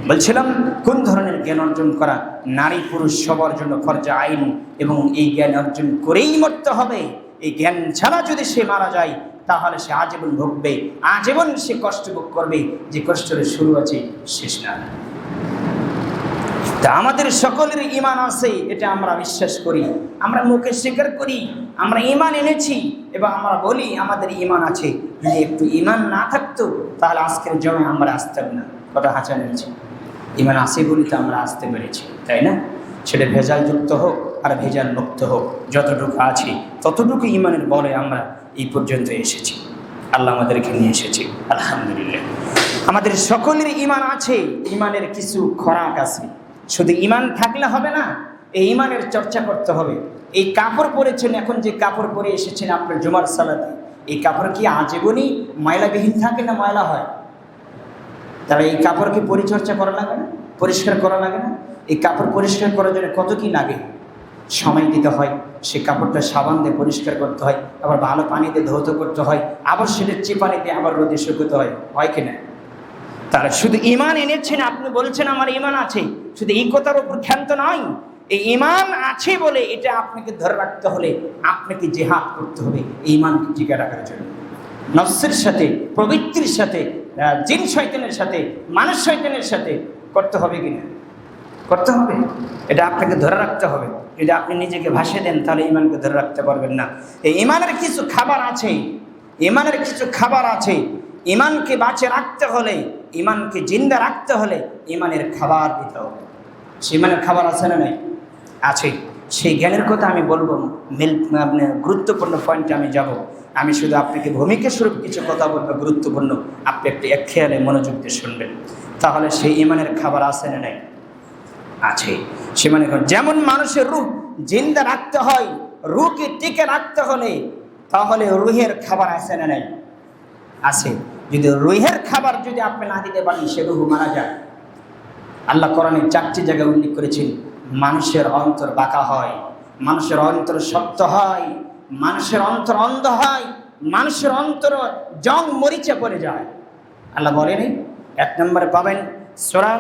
বলছিলাম কোন ধরনের জ্ঞান অর্জন করা নারী পুরুষ সবার জন্য ফরজ আইন, এবং এই জ্ঞান অর্জন করেই মরতে হবে। এই জ্ঞান ছাড়া যদি সে মারা যায় তাহলে সে আজীবন ভুগবে, আজীবন সে কষ্ট ভোগ করবে, যে কষ্টের শুরু আছে শেষ না। তা আমাদের সকলের ঈমান আছে, এটা আমরা বিশ্বাস করি, আমরা মুখে স্বীকার করি আমরা ঈমান এনেছি এবং আমরা বলি আমাদের ঈমান আছে। যদি একটু ঈমান না থাকতো তাহলে আজকের জমে আমরা আসতাম না। কথা হাঁচা নিয়েছি, ঈমান আছে বলি তো আমরা আসতে পেরেছি, তাই না? সেটা ভেজাল যুক্ত হোক আর ভেজাল মুক্ত হোক, যতটুকু আছে ততটুকু ঈমানের বলে আমরা এই পর্যন্ত এসেছি। আল্লাহ আমাদেরকে নিয়ে এসেছি, আলহামদুলিল্লাহ। আমাদের সকলের ঈমান আছে, ঈমানের কিছু খোরাক আছে। শুধু ঈমান থাকলে হবে না, এই ঈমানের চর্চা করতে হবে। এই কাপড় পরেছেন, এখন যে কাপড় পরে এসেছেন আপনার জুমার সালাতে, এই কাপড় কি আজীবনই ময়লাবিহীন থাকে না ময়লা হয়? তাহলে এই কাপড়কে পরিচর্যা করা লাগে না, পরিষ্কার করা লাগে না? এই কাপড় পরিষ্কার করার জন্য কত কি লাগে, সময় দিতে হয়, সে কাপড়টা সাবান দিয়ে পরিষ্কার করতে হয়, আবার ভালো পানি দিয়ে ধৌত করতে হয়, আবার সেটা চিপানি দিয়ে আবার রোদে শুকোতে হয় কিনা? তাহলে শুধু ঈমান এনেছেন, আপনি বলছেন আমার ঈমান আছে, শুধু এই কথার উপর ক্ষান্ত নয়, এই ঈমান আছে বলে এটা আপনাকে ধরে রাখতে হলে আপনাকে জিহাদ করতে হবে এই ঈমানকে টিকে রাখার জন্য। নফসের সাথে, প্রবৃত্তির সাথে, জিন শয়তানের সাথে, মানুষ শয়তানের সাথে করতে হবে কিনা? করতে হবে, এটা আপনাকে ধরে রাখতে হবে। যদি আপনি নিজেকে ভাসিয়ে দেন তাহলে ঈমানকে ধরে রাখতে পারবেন না। এই ঈমানের কিছু খাবার আছে, ঈমানের কিছু খাবার আছে। ঈমানকে বাঁচিয়ে রাখতে হলে, ঈমানকে জিন্দা রাখতে হলে ঈমানের খাবার দিতে হবে। সেই ঈমানের খাবার আছে না নাই? আছে। সেই জ্ঞানের কথা আমি বলবো, আপনার গুরুত্বপূর্ণ পয়েন্টে আমি যাব। আমি শুধু আপনাকে ভূমিকা স্বরূপ কিছু কথা বলবো গুরুত্বপূর্ণ, আপনি একটু এক খেয়ালে মনোযোগ দিয়ে শুনবেন। তাহলে সেই ঈমানের খাবার আছে না নাই? আছে। সে মানে যেমন মানুষের রূহ জিন্দা রাখতে হয়, রূহকে টিকে রাখতে হলে তাহলে রূহের খাবার আছে না নাই? আছে। যদি রূহের খাবার যদি আপনি না দিতে পারেন সে রূহ মারা যায়। আল্লাহ কোরআনে 4টি জায়গায় উল্লেখ করেছেন মানুষের অন্তর বাঁকা হয়, মানুষের অন্তর শক্ত হয়, মানুষের অন্তর অন্ধ হয়, মানুষের অন্তর জং মরিচে পড়ে যায়। আল্লাহ বলেনি? 1 নম্বরে পাবেন সূরা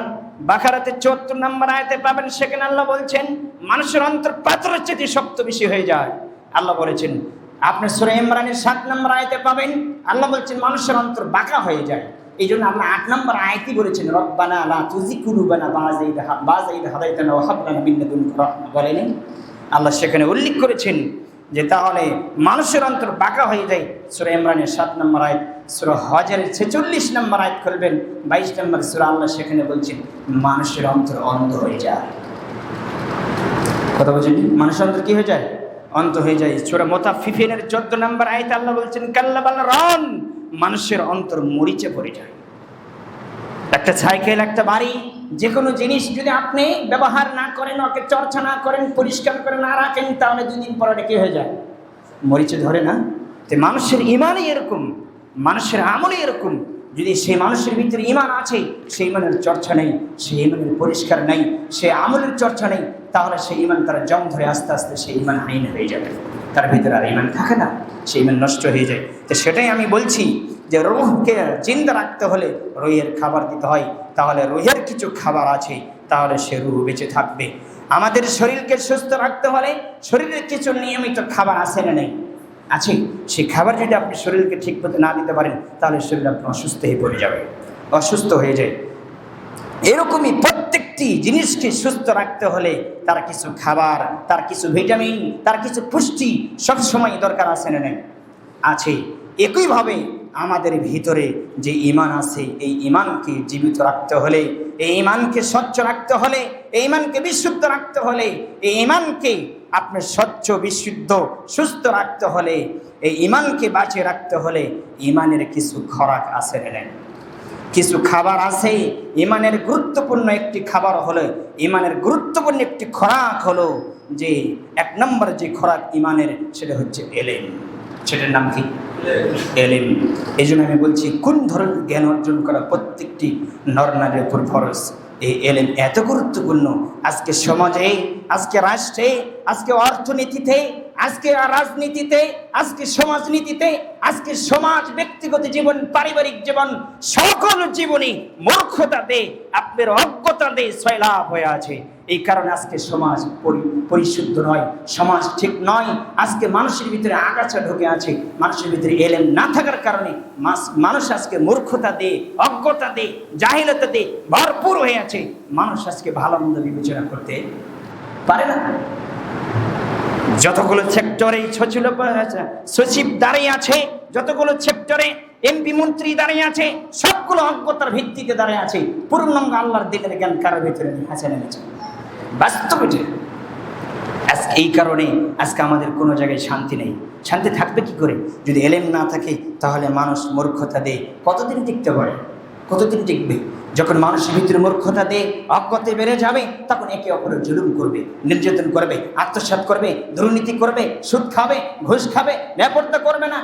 বাকারাতে 74 নম্বর আয়াতে পাবেন, সেখানে আল্লাহ বলছেন মানুষের অন্তর পাথরের চেয়ে শক্ত বেশি হয়ে যায়। আল্লাহ বলেছেন আপনি সূরা ইমরানের 7 নম্বর আয়াতে পাবেন, আল্লাহ বলছেন মানুষের অন্তর বাঁকা হয়ে যায়। এই জন্য আল্লাহ 8 নম্বর আয়াতই বলেছেন রব্বানা লা তুযিগ কুলুবানা বা'দা ইয হাদাইতানা ওয়া হাব লানা মিন লাদুনকা রাহমা। বলেনি? আল্লাহ সেখানে উল্লেখ করেছেন যে তাহলে মানুষের অন্তর বাঁকা হয়ে যায়। সূরা ইমরানের 7 নম্বর আয়াত, সূরা হজের 46 নম্বর আয়াত খুলবেন, 22 নম্বর সূরা, আল্লাহ সেখানে বলছেন মানুষের অন্তর অন্ধ হয়ে যায়। কথা বলছেন? মানুষের অন্তর কি হয়ে যায়? অন্ধ হয়ে যায়। সূরা মুতাফফিফিনের 14 নম্বর আয়াতে আল্লাহ বলছেন কাল্লা বাল রান, মানুষের অন্তর মরিচে পড়ে যায়। একটা সাইকেল, একটা বাড়ি, যে কোনো জিনিস যদি আপনি ব্যবহার না করেন, ওকে চর্চা না করেন, পরিষ্কার করে না রাখেন, তাহলে 2 দিন পরে কি হয়ে যায়? মরিচে ধরে না? তো মানুষের ঈমানই এরকম, মানুষের আমলই এরকম। যদি সেই মানুষের ভিতরে ঈমান আছে, সেই ঈমানের চর্চা নেই, সেই ঈমানের পরিষ্কার নেই, সেই আমলের চর্চা নেই, তাহলে সেই ঈমান তার জং ধরে আস্তে আস্তে সেই ঈমান হাইন হয়ে যাবে, তার ভিতরে আর ঈমান থাকে না, সেই ঈমান নষ্ট হয়ে যায়। তো সেটাই আমি বলছি যে রূহকে জিন্দা রাখতে হলে রূহের খাবার দিতে হয়। তাহলে রূহের কিছু খাবার আছে, তাহলে সে রূহ বেঁচে থাকবে। আমাদের শরীরকে সুস্থ রাখতে হলে শরীরের কিছু নিয়মিত খাবার আছে না নেই? আছে। সেই খাবার যদি আপনি শরীরকে ঠিক মতো না দিতে পারেন তাহলে শরীর আপনি অসুস্থ হয়ে পড়ে যাবে, অসুস্থ হয়ে যায়। এরকমই প্রত্যেকটি জিনিসকে সুস্থ রাখতে হলে তার কিছু খাবার, তার কিছু ভিটামিন, তার কিছু পুষ্টি সবসময় দরকার আছে না নেই? আছে। একইভাবে আমাদের ভিতরে যে ঈমান আছে, এই ঈমানকে জীবিত রাখতে হলে, এই ঈমানকে স্বচ্ছ রাখতে হলে, এই ঈমানকে বিশুদ্ধ রাখতে হলে, এই ঈমানকে আপনি স্বচ্ছ, বিশুদ্ধ, সুস্থ রাখতে হলে, এই ঈমানকে বাঁচিয়ে রাখতে হলে ঈমানের কিছু খোরাক আছে না? কিছু খাবার আছে। ঈমানের গুরুত্বপূর্ণ একটি খাবার হলো, ঈমানের গুরুত্বপূর্ণ একটি খোরাক হলো যে 1 নম্বর যে খোরাক ঈমানের, সেটা হচ্ছে ইলম। সেটার নাম কি? ইলম। এই জন্য আমি বলছি কোন ধরনের জ্ঞান অর্জন করা প্রত্যেকটি নর নারীর উপর ফরজ। এই ইলম এত গুরুত্বপূর্ণ। আজকে সমাজে, আজকে রাষ্ট্রে, আজকে অর্থনীতিতে, আজকে রাজনীতিতে, আজকে সমাজনীতিতে, আজকে সমাজ, ব্যক্তিগত জীবন, পারিবারিক জীবন, সকল জীবনে মূর্খতাতে, আপনার অজ্ঞতাতে সয়লাভ হয়ে আছে। এই কারণে আজকে সমাজ পরিশুদ্ধ নয়, সমাজ ঠিক নয়। আজকে মানুষের ভিতরে আগাছা ঢুকে আছে, মানুষের ভিতরে এলেম না থাকার কারণে মানুষ আজকে মূর্খতা দিয়ে, অজ্ঞতা দিয়ে, জাহিলতা দিয়ে ভরপুর হয়ে আছে। মানুষ আজকে ভালো মন্দ বিবেচনা করতে পারে না। যতগুলো সেক্টরে সচিব দাঁড়িয়ে আছে, যতগুলো সেক্টরে এমপি মন্ত্রী দাঁড়িয়ে আছে, সবগুলো অজ্ঞতার ভিত্তিতে দাঁড়িয়ে আছে। পূর্ণাঙ্গ আল্লাহর দিনের জ্ঞান কারো ভিতরে আছে নেমেছে বাস্তবে। আজকে এই কারণে আজকে আমাদের কোনো জায়গায় শান্তি নেই। শান্তি থাকবে কি করে যদি এলেম না থাকে? তাহলে মানুষ মূর্খতা দিয়ে কতদিন টিকতে পারে? কতদিন টিকবে? যখন মানুষের ভিতরে মূর্খতা দিয়ে অজ্ঞতা বেড়ে যাবে, তখন একে অপরের জুলুম করবে, নির্যাতন করবে, আত্মসাৎ করবে, দুর্নীতি করবে, সুদ খাবে, ঘুষ খাবে, বেপর্দা করবে না,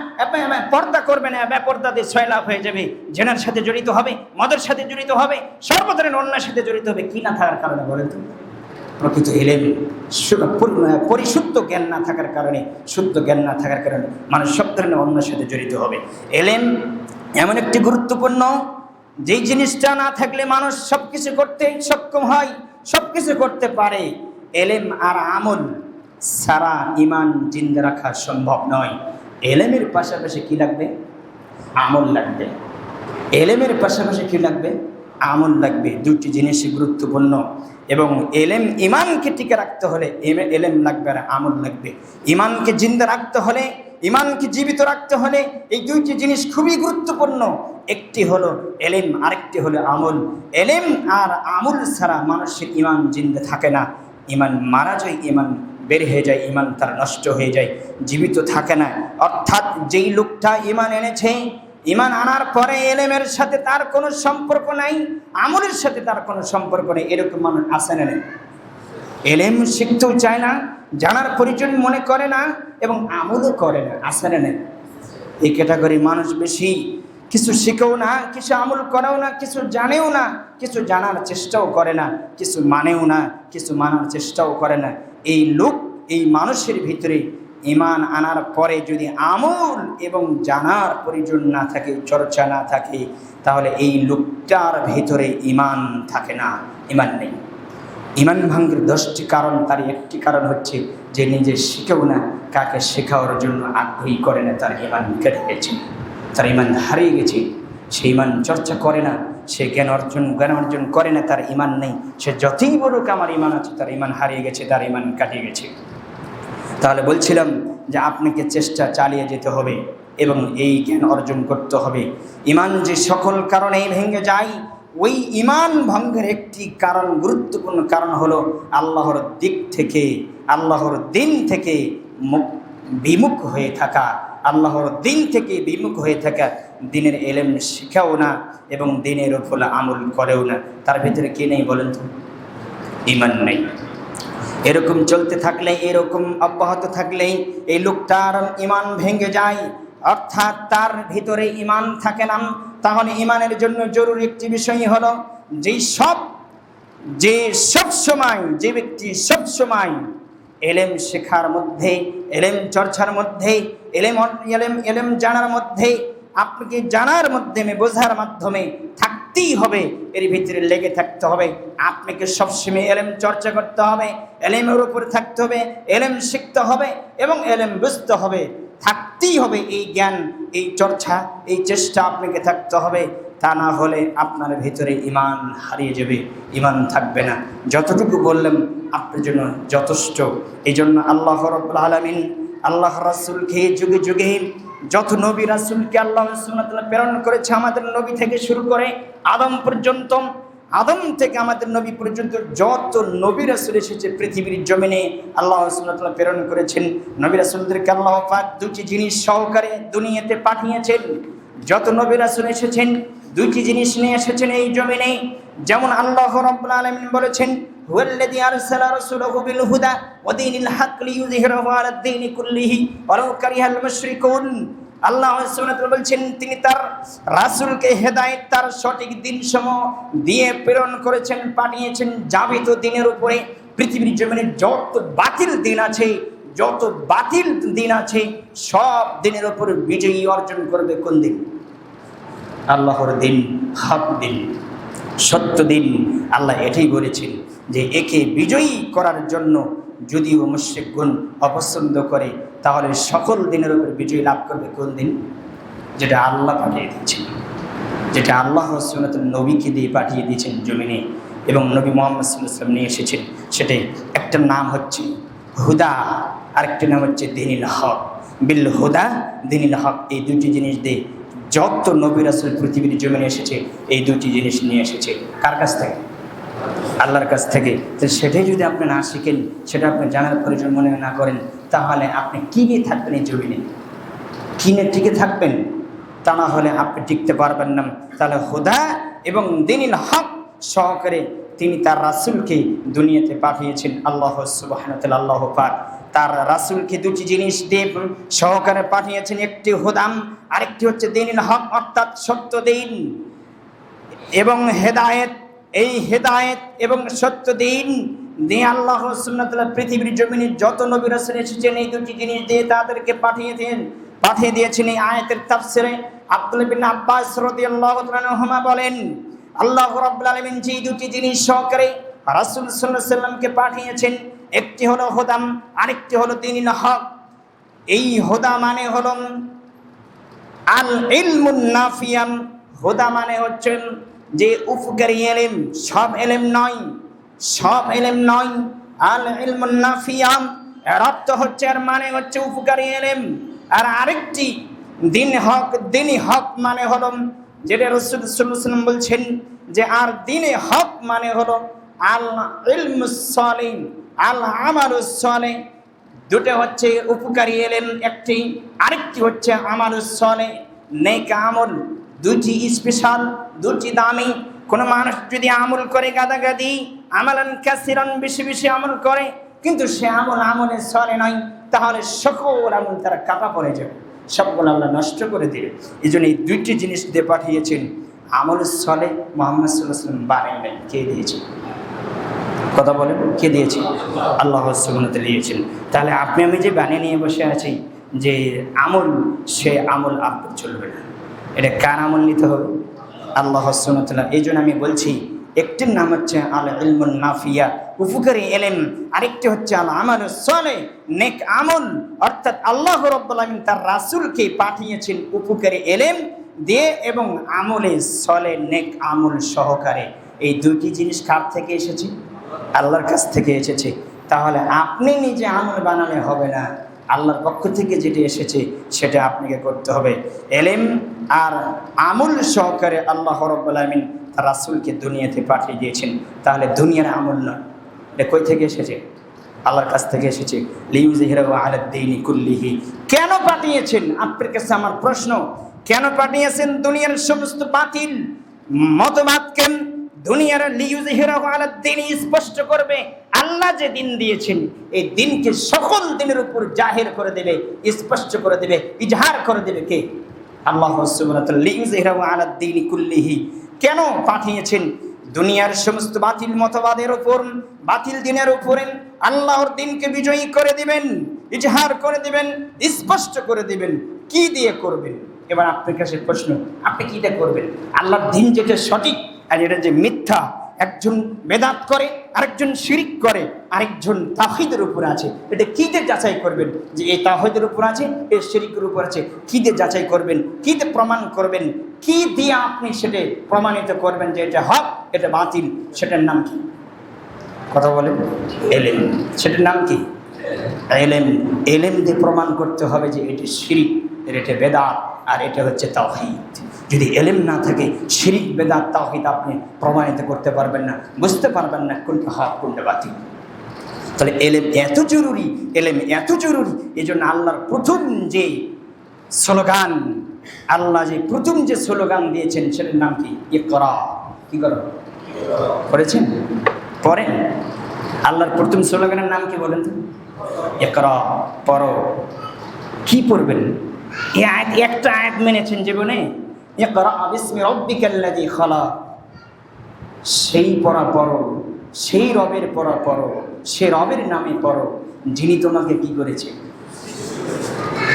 পর্দা করবে না, বেপর্দা দিয়ে সয়লাভ হয়ে যাবে, জেনার সাথে জড়িত হবে, মদের সাথে জড়িত হবে, সর্বধরনের অন্যায়ের সাথে জড়িত হবে। কি না থাকার কারণে বলেন তো? প্রকৃত এলেম, পরিশুদ্ধ জ্ঞান না থাকার কারণে, শুদ্ধ জ্ঞান না থাকার কারণে মানুষ সব ধরনের অন্যের সাথে জড়িত হবে। এলেম এমন একটি গুরুত্বপূর্ণ, যেই জিনিসটা না থাকলে মানুষ সব কিছু করতে সক্ষম হয়, সব কিছু করতে পারে। এলেম আর আমল সারা ইমান জিন্দা রাখা সম্ভব নয়। এলেমের পাশাপাশি কি লাগবে? আমল লাগবে। এলেমের পাশাপাশি কি লাগবে? আমল লাগবে। দুটি জিনিসই গুরুত্বপূর্ণ। এবং এলেম, ইমানকে টিকে রাখতে হলে এলেম লাগবে আর আমল লাগবে। ইমানকে জিন্দা রাখতে হলে, ইমানকে জীবিত রাখতে হলে এই দুইটি জিনিস খুবই গুরুত্বপূর্ণ। একটি হলো এলেম, আরেকটি হলো আমল। এলেম আর আমল ছাড়া মানুষের ইমান জিন্দা থাকে না। ইমান মারা যায়, ইমান বের হয়ে যায়, ইমান তার নষ্ট হয়ে যায়, জীবিত থাকে না। অর্থাৎ যেই লোকটা ইমান এনেছে, ইমান আনার পরে এলেমের সাথে তার কোনো সম্পর্ক নাই, আমলের সাথে তার কোনো সম্পর্ক নেই, এরকম মানুষ আছে না? এলেম শিখতেও চায় না, জানার প্রয়োজন মনে করে না, এবং আমলও করে না, আছে না? এই ক্যাটাগরি মানুষ বেশি। কিছু শিখেও না, কিছু আমল করেও না, কিছু জানেও না, কিছু জানার চেষ্টাও করে না, কিছু মানেও না, কিছু মানার চেষ্টাও করে না। এই লোক, এই মানুষের ভিতরে ইমান আনার পরে যদি আমল এবং জানার প্রয়োজন না থাকে, চর্চা না থাকে, তাহলে এই লোকটার ভিতরে ইমান থাকে না, ইমান নেই। ইমান ভাঙ্গের 10টি কারণ, তার একটি কারণ হচ্ছে যে নিজে শিখেও না, কাকে শেখানোর জন্য আগ্রহী করে না, তার ইমান কেটে গেছে, তার ইমান হারিয়ে গেছে। সে ইমান চর্চা করে না, সে জ্ঞান অর্জন করে না, তার ইমান নেই। সে যতই বলুক আমার ইমান আছে, তার ইমান হারিয়ে গেছে, তার ইমান কাটিয়ে গেছে। তাহলে বলছিলাম যে আপনাকে চেষ্টা চালিয়ে যেতে হবে এবং এই জ্ঞান অর্জন করতে হবে। ইমান যে সকল কারণেই ভেঙে যায়, ওই ইমান ভঙ্গের একটি কারণ, গুরুত্বপূর্ণ কারণ হলো আল্লাহর দিক থেকে, আল্লাহর দিন থেকে বিমুখ হয়ে থাকা। আল্লাহর দিন থেকে বিমুখ হয়ে থাকা, দিনের এলেম শিখাও না এবং দিনের উপর আমল করেও না। তার ভিতরে কে নেই বলেন তো? ইমান নেই। এরকম চলতে থাকলে, এরকম অব্যাহত থাকলেই এই লোকটার ইমান ভেঙে যায়, অর্থাৎ তার ভিতরে ইমান থাকে না। তাহলে ইমানের জন্য জরুরি একটি বিষয় হলো যে ব্যক্তি সব সময় এলেম শেখার মধ্যে, এলেম চর্চার মধ্যে, এলেম জানার মধ্যে, আপনাকে জানার মাধ্যমে, বোঝার মাধ্যমে থাকতেই হবে, এর ভিতরে লেগে থাকতে হবে। আপনাকে সবসময় এলেম চর্চা করতে হবে, এলেমের উপরে থাকতে হবে, এলেম শিখতে হবে এবং এলেম বুঝতে হবে, থাকতেই হবে। এই জ্ঞান, এই চর্চা, এই চেষ্টা আপনাকে থাকতে হবে। তা না হলে আপনার ভিতরে ইমান হারিয়ে যাবে, ইমান থাকবে না। যতটুকু বললাম আপনার জন্য যথেষ্ট। এই জন্য আল্লাহ রাব্বুল আলামিন আল্লাহ রাসূলকে যুগে যুগে যত নবী রাসূলকে আল্লাহ সুবহানাহু ওয়া তাআলা প্রেরণ করেছে, আমাদের নবী থেকে শুরু করে আদম পর্যন্ত, আদম থেকে আমাদের নবী পর্যন্ত যত নবী রাসূল এসেছে পৃথিবীর জমিনে, আল্লাহ সুবহানাহু ওয়া তাআলা প্রেরণ করেছেন। নবী রাসূলদেরকে আল্লাহ পাক দুটি জিনিস সহকারে দুনিয়াতে পাঠিয়েছেন। যত নবী রাসূল এসেছেন দুইটি জিনিস নিয়ে এসেছেন এই জমিনে। যেমন আল্লাহ রাব্বুল আলামিন বলেছেন, হুয়াল্লাযী আরসালা রাসূলাহু বিল হুদা ওয়া দীনিল হক লিইয়ুযহিরাহু আলা দ্দীনি কুল্লিহি ওয়ালাউ কারিহাল মুশরিকুন। আল্লাহ সুবহানাহু ওয়া তাআলা বলছেন, তিনি তার রাসূলকে হেদায়েত, তার সঠিক দিনসমূহ দিয়ে প্রেরণ করেছেন, পাঠিয়েছেন জাবিত দিনের উপরে। পৃথিবীর জমিনে যত বাতিল দিন আছে, যত বাতিল দিন আছে সব দিনের উপর বিজয়ী অর্জন করবে কোন দিন? আল্লাহর দিন, হক দিন, সত্য দিন। আল্লাহ এটাই বলেছেন যে একে বিজয়ী করার জন্য যদিও মুশরিকগণ অপছন্দ করে, তাহলে সকল দিনের উপর বিজয় লাভ করবে কোন দিন? যেটা আল্লাহ পাঠিয়ে দিয়েছেন, যেটা আল্লাহ সুন্নাতুল নবীকে দিয়ে পাঠিয়ে দিয়েছেন জমিনে, এবং নবী মুহাম্মদ সাল্লাল্লাহু আলাইহি ওয়াসাল্লাম নিয়ে এসেছেন। সেটাই একটা নাম হচ্ছে হুদা, আরেকটি নাম হচ্ছে দীনুল হক। বিল হুদা দীনুল হক, এই দুটি জিনিস দিয়ে যত নবী রাসূল পৃথিবীর জমিনে এসেছে এই দুটি জিনিস নিয়ে এসেছে। কার কাছ থেকে? আল্লাহর কাছ থেকে। তো সেটাই যদি আপনি না শিখেন, সেটা আপনি জানার প্রয়োজন মনে না করেন, তাহলে আপনি কী নিয়ে থাকবেন এই জমিনে? কী নিয়ে টিকে থাকবেন? তা না হলে আপনি টিকতে পারবেন না। তাহলে হুদা এবং দীনুল হক সহকারে তিনি তার রাসূলকে দুনিয়াতে পাঠিয়েছেন। আল্লাহ সুবহানাহু ওয়া তাআলা, আল্লাহ পাক তার রাসূলকে দুটি জিনিস দিয়ে সহকারে পাঠিয়েছেন, একটি হুদাম, আরেকটি হচ্ছে দীনুল হক অর্থাৎ সত্য দিন এবং হেদায়েত। এই হেদায়েত এবং সত্য দিন দিয়ে আল্লাহ সুবহানাহু ওয়া তাআলা পৃথিবীর জমিনে যত নবী রাসূল এসেছেন এই দুটি জিনিস দিয়ে তাদেরকে পাঠিয়ে দিয়েছেন। এই আয়াতের তাফসিরে আব্দুল্লাহ বিন আব্বাস রাদিয়াল্লাহু তাআলা আনহুমা বলেন, আল্লাহ রাব্বুল আলামিন যে দুটি জিনিস সহকারে রাসূল সাল্লাল্লাহু আলাইহি সাল্লামকে পাঠিয়েছেন, একটি হলো হুদাম, আরেকটি হলো দীনুল হক। এই হুদা মানে হলো আল ইলমুন নাফিয়াম। হুদা মানে হচ্ছে যে উপকারী এলেম, সব এলেম নয়, সব এলেম নয়। আল ইলমুন নাফিয়াম এর অর্থ হচ্ছে, এর মানে হচ্ছে উপকারী এলেম। আর আরেকটি দ্বীনি হক মানে হলো, যেটা রাসূল সাল্লাল্লাহু আলাইহি ওয়াসাল্লাম বলছেন যে আর দ্বীনে হক মানে হলো আল ইলমুস সালিহ, আল আমালুস সালিহ। দুটো হচ্ছে উপকারী এলেম একটি, আরেকটি হচ্ছে আমালুস সালিহ, নেক আমল। দুটি স্পেশাল, দুটি দামি। কোনো মানুষ যদি আমল করে গাদাগাদি, আমালান কাসিরান, বেশি বেশি আমল করে, কিন্তু সে আমলে সালিহ নয়, তাহলে সকল আমল তারা কাটা পড়ে যাবে, সবগুলো আল্লাহ নষ্ট করে দেবে। এই জন্য এই দুইটি জিনিস দিয়ে পাঠিয়েছেন। আমল সালেহ মুহাম্মদ সাল্লাল্লাহু আলাইহি ওয়াসাল্লাম বানাই নাই, কে দিয়েছে? কথা বলেন, কে দিয়েছে? আল্লাহ সুবহানাহু ওয়া তাআলা দিয়েছেন। তাহলে আপনি আমি যে বানিয়ে নিয়ে বসে আছি যে আমল, সে আমল আপনার চলবে না। এটা কার আমল নিতে হবে? আল্লাহ সুবহানাহু ওয়া তাআলা। এই জন্য আমি বলছি, একটির নাম হচ্ছে আল ইলমুন নাফিয়া, উপকারী এলেম, আরেকটি হচ্ছে আল আমালুস সালিহ, নেক আমল। অর্থাৎ আল্লাহ রাব্বুল আলামিন তার রাসূলকে পাঠিয়েছেন উপকারী এলেম দিয়ে এবং আমলে সালেহ, নেক আমল সহকারে। এই দুটি জিনিস কার থেকে এসেছে? আল্লাহর কাছ থেকে এসেছে। তাহলে আপনি নিজে আমল বানালে হবে না, আল্লাহর পক্ষ থেকে যেটা এসেছে সেটা আপনাকে করতে হবে। এলেম আর আমল সহকারে আল্লাহ রাব্বুল আলামিন তার রাসূলকে দুনিয়াতে পাঠিয়ে দিয়েছেন। তাহলে দুনিয়ার আমল নয়, এটা কই থেকে এসেছে? আল্লাহর কাছ থেকে এসেছে। লিইউযহিরাহু আলাদ দীনি কুল্লিহি। কেন পাঠিয়েছেন? আপনার কাছে আমার প্রশ্ন, কেন পাঠিয়েছেন দুনিয়ার সমস্ত বাতিল মতবাদকে? দুনিয়ার লিইউযহিরাহু আলাদ দীনি স্পষ্ট করবে। আল্লাহ যে দিন দিয়েছেন এই দিনকে সকল দিনের উপর জাহির করে দেবে, স্পষ্ট করে দেবে, ইজহার করে দেবে কে? আল্লাহ সুবহানাহু ওয়া তাআলা। লিইউযহিরাহু আলাদ দীনি কুল্লিহি কেন পাঠিয়েছেন? দুনিয়ার সমস্ত বাতিল মতবাদের উপর, বাতিল দিনের উপরে আল্লাহর দিনকে বিজয়ী করে দিবেন, ইজহার করে দিবেন, স্পষ্ট করে দিবেন। কি দিয়ে করবেন? এবার আপনার কাছে প্রশ্ন, আপনি কিটা করবেন? আল্লাহর দিন যেটা সঠিক আর এটা যে মিথ্যা, একজন বেদাত করে, আরেকজন শিরিক করে, আরেকজন তাওহীদের উপর আছে, এটা কি দিয়ে যাচাই করবেন যে এই তাওহীদের উপর আছে, এই শিরিকের উপর আছে? কি দিয়ে যাচাই করবেন? কি দিয়ে প্রমাণ করবেন? কি দিয়ে আপনি সেটা প্রমাণিত করবেন যে এটা হক, এটা বাতিল? সেটার নাম কি? কথা বলেন। এলেম। সেটার নাম কি? এলেম। এলেম দিয়ে প্রমাণ করতে হবে যে এটি শিরিক, এটা বেদাত, আর এটা হচ্ছে তাওহীদ। যদি এলেম না থাকে, শিরিক, বেদাত, তাওহীদ আপনি প্রমাণিত করতে পারবেন না, বুঝতে পারবেন না কোনটা হক কোনটা বাতিল। তাহলে এলেম এত জরুরি, এলেম এত জরুরি। এই জন্য আল্লাহর প্রথম যে স্লোগান, আল্লাহ যে প্রথম যে স্লোগান দিয়েছেন সেটার নাম কি? ইকরা। কি করো করেছেন? পড়েন। আল্লাহর প্রথম স্লোগানের নাম কি বলেন তো? ইকরা, পড়ো। কি পড়বেন? এই আয়াত, একটা আয়াত মেনেছেন জীবনে, ইকরা বিসমি রাব্বিকাল্লাযী খালাক, সেই পড়া পড়ো সেই রবের পড়ো, সে রবের নামে পড়ো যিনি তোমাকে কি করেছে।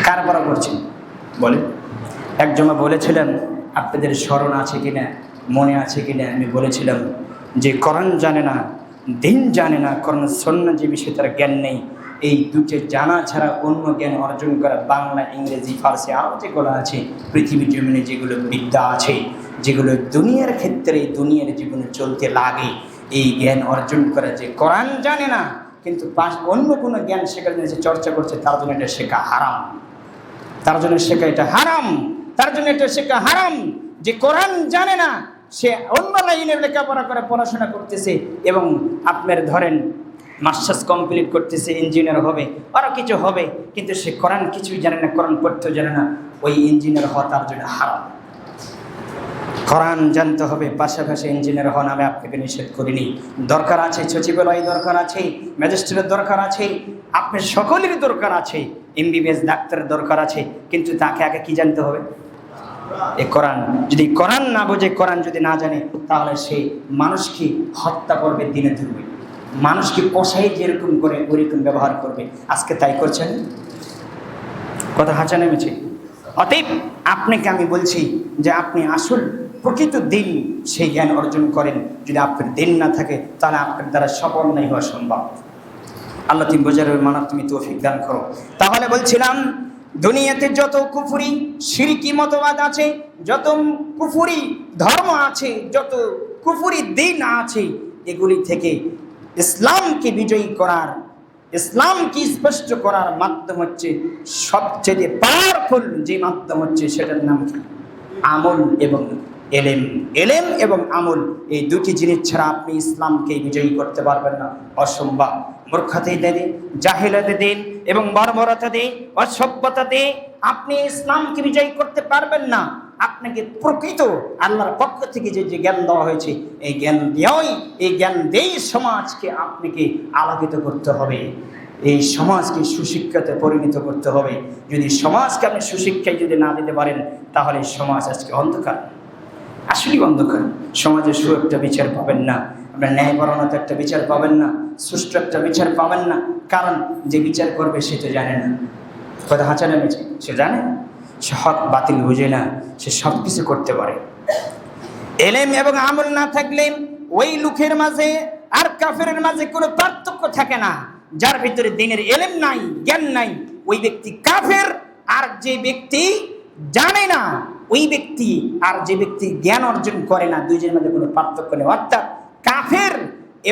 কার পড়া করছেন বলে? একজন বলেছিলেন, আপনাদের স্মরণ আছে কিনা, মনে আছে কিনা, আমি বলেছিলাম যে কোরআন জানে না, দিন জানে না, কোরআন সুন্নাহ যে বিষয়ে তার জ্ঞান নেই, এই দুটো জানা ছাড়া অন্য জ্ঞান অর্জন করা, বাংলা, ইংরেজি, ফার্সি আরও যেগুলো আছে পৃথিবীর জমিনে যেগুলো বিদ্যা আছে, যেগুলো দুনিয়ার ক্ষেত্রে দুনিয়ার জীবনে চলতে লাগে, এই জ্ঞান অর্জন করা, যে কোরআন জানে না কিন্তু অন্য কোনো জ্ঞান শেখার জন্য যে চর্চা করছে, তার জন্য এটা শেখা হারাম, তার জন্য শেখা এটা হারাম, তার জন্য এটা শেখা হারাম। যে কোরআন জানে না, সে অন্য লাইনে লেখাপড়া করে পড়াশোনা করতেছে এবং আপনার ধরেন মাস্টার্স কমপ্লিট করতেছে, ইঞ্জিনিয়ার হবে, আরও কিছু হবে, কিন্তু সে কোরআন কিছুই জানে না, কোরআন পড়তেও জানে না, ওই ইঞ্জিনিয়ার হওয়া তার জন্য হারাম। কোরআন জানতে হবে, পাশাপাশি ইঞ্জিনিয়ার হন, আমি আপনাকে নিষেধ করিনি। দরকার আছে সচিবালয়, দরকার আছে ম্যাজিস্ট্রেটের, দরকার আছে আপনার সকলেরই দরকার আছে, এমবিবিএস ডাক্তারের দরকার আছে, কিন্তু তাকে আগে কি জানতে হবে? এই কোরআন। যদি কোরআন না বোঝে, কোরআন যদি না জানে, তাহলে সে মানুষকে হত্যা করবে, দিনে ধরবে, মানুষকে পোষাই যেরকম করে ওইরকম ব্যবহার করবে। আজকে তাই করছেন, কথা হাঁচা নেমেছে। অতএব আপনাকে আমি বলছি যে আপনি আসল প্রকৃত দিন সেই জ্ঞান অর্জন করেন। যদি আপনার দিন না থাকে, তাহলে আপনার দ্বারা সফল নাই হওয়া সম্ভব। আল্লাহ তুমি বোঝার মানব তুমি তৌফিক দান করো। তাহলে বলছিলাম, দুনিয়াতে যত কুফরি শিরকি মতবাদ আছে, যত কুফরি ধর্ম আছে, যত কুফরি দিন আছে, এগুলি থেকে ইসলামকে বিজয়ী করার, ইসলামকে স্পষ্ট করার মাধ্যম হচ্ছে, সবচেয়ে পাওয়ারফুল যে মাধ্যম হচ্ছে, সেটার নাম কি? আমল এবং এলেম। এলেম এবং আমল, এই দুটি জিনিস ছাড়া আপনি ইসলামকে বিজয়ী করতে পারবেন না, অসম্ভব। মূর্খতা দেন, জাহেলাতে দেন এবং বর্বরতা দেন, অসভ্যতা দেন, আপনি ইসলামকে বিজয়ী করতে পারবেন না। আপনাকে প্রকৃত আল্লাহর পক্ষ থেকে যে জ্ঞান দেওয়া হয়েছে, এই জ্ঞান দিয়েই, এই জ্ঞান দিয়েই সমাজকে আপনাকে আলোকিত করতে হবে, এই সমাজকে সুশিক্ষাতে পরিণত করতে হবে। যদি সমাজকে আপনি সুশিক্ষায় যদি না দিতে পারেন, তাহলে সমাজ আজকে অন্ধকার, আসলেই অন্ধকার। সমাজে একটা বিচার পাবেন না, আপনার ন্যায়পরায়ণতা একটা বিচার পাবেন না, সুষ্ঠু একটা বিচার পাবেন না। কারণ যে বিচার করবে সে তো জানে না, কথা হাঁচা নেমেছে, সে জানে, সে হক বাতিল বুঝে না, সে সব কিছু করতে পারে। এলেম এবং আমল না থাকলে ওই লোকের মাঝে আর কাফেরের মাঝে কোনো পার্থক্য থাকে না। যার ভিতরে দিনের এলেম নাই, জ্ঞান নাই, ওই ব্যক্তি কাফের। আর যে ব্যক্তি জানে না, ওই ব্যক্তি আর যে ব্যক্তি জ্ঞান অর্জন করে না, দুইজনের মধ্যে কোনো পার্থক্য নেই। অর্থাৎ কাফের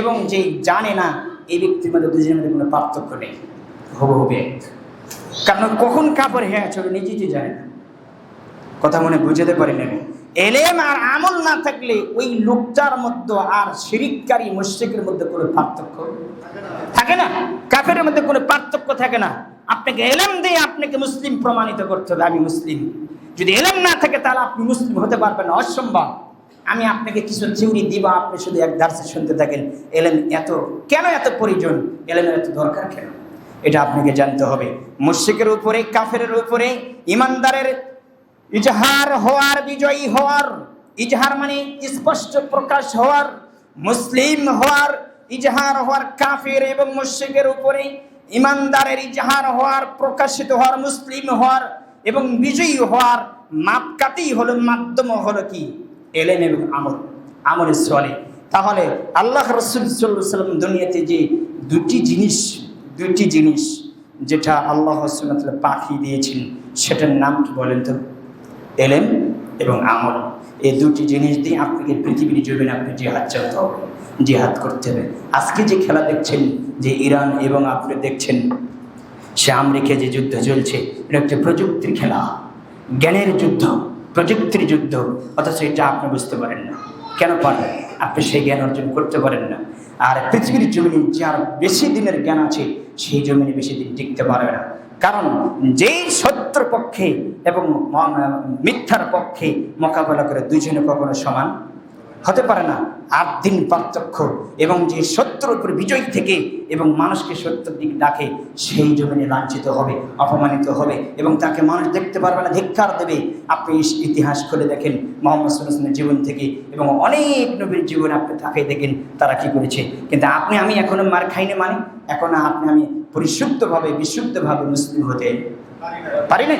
এবং যে জানে না, এই ব্যক্তির মধ্যে দুইজনের মধ্যে কোনো পার্থক্য নেই, হবে। কারণ কখন কাফের হয়ে আছে নিজেই জানে না, কথা মনে বুঝতে পারি না। এলেম আর আমল না থাকলে ওই লোকটার মধ্যে আর শিরিককারী মুশরিকের মধ্যে কোনো পার্থক্য থাকে না, কাফের মধ্যে কোনো পার্থক্য থাকে না। আপনাকে এলেম দিয়ে আপনাকে মুসলিম প্রমাণিত করতে হবে, আমি মুসলিম। যদি এলেম না থাকে, তাহলে আপনি মুসলিম হতে পারবেন না, অসম্ভব। আমি আপনাকে কিছু থিওরি দিব, আপনি শুধু এক দার্সে শুনতে থাকেন। এলেম কেন এত প্রয়োজন, এলেমের এত দরকার কেন, এটা আপনাকে জানতে হবে। মুশরিকের উপরে, কাফেরের উপরে ইমানদারের ইজহার হওয়ার, বিজয়ী হওয়ার, ইজহার মানে স্পষ্ট প্রকাশ হওয়ার, মুসলিম হওয়ার, ইজহার হওয়ার, কাফের এবং মুশরিকের উপরে ইমানদারের ইজহার হওয়ার, প্রকাশিত হওয়ার, মুসলিম হওয়ার এবং বিজয়ী হওয়ার মাপকাঠি হলো, মাধ্যম হলো কি? এলেম এবং আমল, আমলের চলে। তাহলে আল্লাহ রাসূল সাল্লাল্লাহু আলাইহি ওয়াসাল্লাম দুনিয়াতে যে দুটি জিনিস যেটা আল্লাহ সুবহানাহু ওয়া তাআলা পাঠিয়ে দিয়েছেন, সেটার নাম কি বলেন তো? এলেম এবং আমল। এই দুটি জিনিস দিয়ে আপনাকে পৃথিবীর জমিনে আপনি জিহাদ চলতে হবে, জিহাদ করতে হবে। আজকে যে খেলা দেখছেন, যে ইরান এবং আপনি দেখছেন সে আমেরিকা যে যুদ্ধ চলছে, এটা একটা প্রযুক্তির খেলা, জ্ঞানের যুদ্ধ, প্রযুক্তির যুদ্ধ। অথচ এটা আপনি বুঝতে পারেন না। কেন পারেন? আপনি সেই জ্ঞান অর্জন করতে পারেন না। আর পৃথিবীর জমিনে যার বেশি দিনের জ্ঞান আছে, সেই জমিনে বেশি দিন টিকতে পারবে না। কারণ যেই সত্যের পক্ষে এবং মিথ্যার পক্ষে মোকাবেলা করে, দুইজনে কখনো সমান হতে পারে না। 8 দিন পার্থক্য, এবং যে সত্যের উপর বিজয়ী থেকে এবং মানুষকে সত্যের দিকে ডাকে, সেই জমিনে লাঞ্ছিত হবে, অপমানিত হবে, এবং তাকে মানুষ দেখতে পারবে না, ধিক্কার দেবে। আপনি ইতিহাস খুলে দেখেন মুহাম্মদ সাল্লাল্লাহু আলাইহি ওয়াসাল্লামের জীবন থেকে এবং অনেক নবীর জীবন আপনি তাকাই দেখেন তারা কি করেছে। কিন্তু আপনি আমি এখনো মার খাইনি, মানে এখন আপনি আমি পরিশুদ্ধভাবে বিশুদ্ধভাবে মুসলিম হতে পারি না।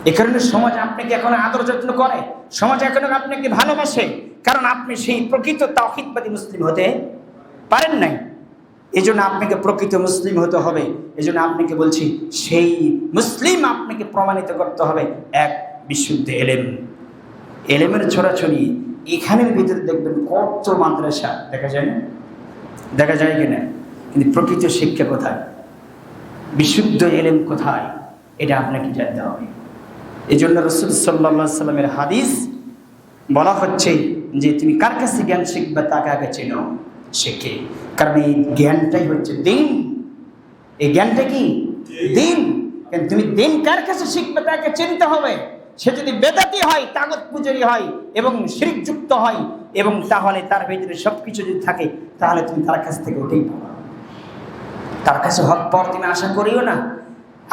এ কারণে সমাজ আপনাকে এখন আদর যত্ন করে, সমাজ এখন আপনাকে ভালোবাসে, কারণ আপনি সেই প্রকৃত তাওহীদবাদী মুসলিম হতে পারেন নাই। এই জন্য আপনাকে প্রকৃত মুসলিম হতে হবে। এই জন্য আপনাকে বলছি, সেই মুসলিম আপনাকে প্রমাণিত করতে হবে এক বিশুদ্ধ এলেম। এলেমের ছড়াছড়ি এখানের ভিতরে দেখবেন কত মাদ্রাসা দেখা যায় না, দেখা যায় কিনা, কিন্তু প্রকৃত শিক্ষা কোথায়, বিশুদ্ধ এলেম কোথায়, এটা আপনাকে জানতে হবে। এই জন্য রাসূল সাল্লাল্লাহু আলাইহি সাল্লামের হাদিস বলা হচ্ছে যে তুমি কার কাছে জ্ঞান শিখবে তাকে আগে চেনো, শেখে, কারণ এই জ্ঞানটাই হচ্ছে দিন। এই জ্ঞানটা কি দিন। তুমি দিন কার কাছে শিখবে তাকে চিনতে হবে। সে যদি বেদাতি হয়, তাগুত পূজারী হয় এবং শিরক যুক্ত হয়, এবং তাহলে তার ভিতরে সবকিছু যদি থাকে, তাহলে তুমি তার কাছ থেকে ওঠেই পাবা। তার কাছে হক পাওয়ার তুমি আশা করিও না।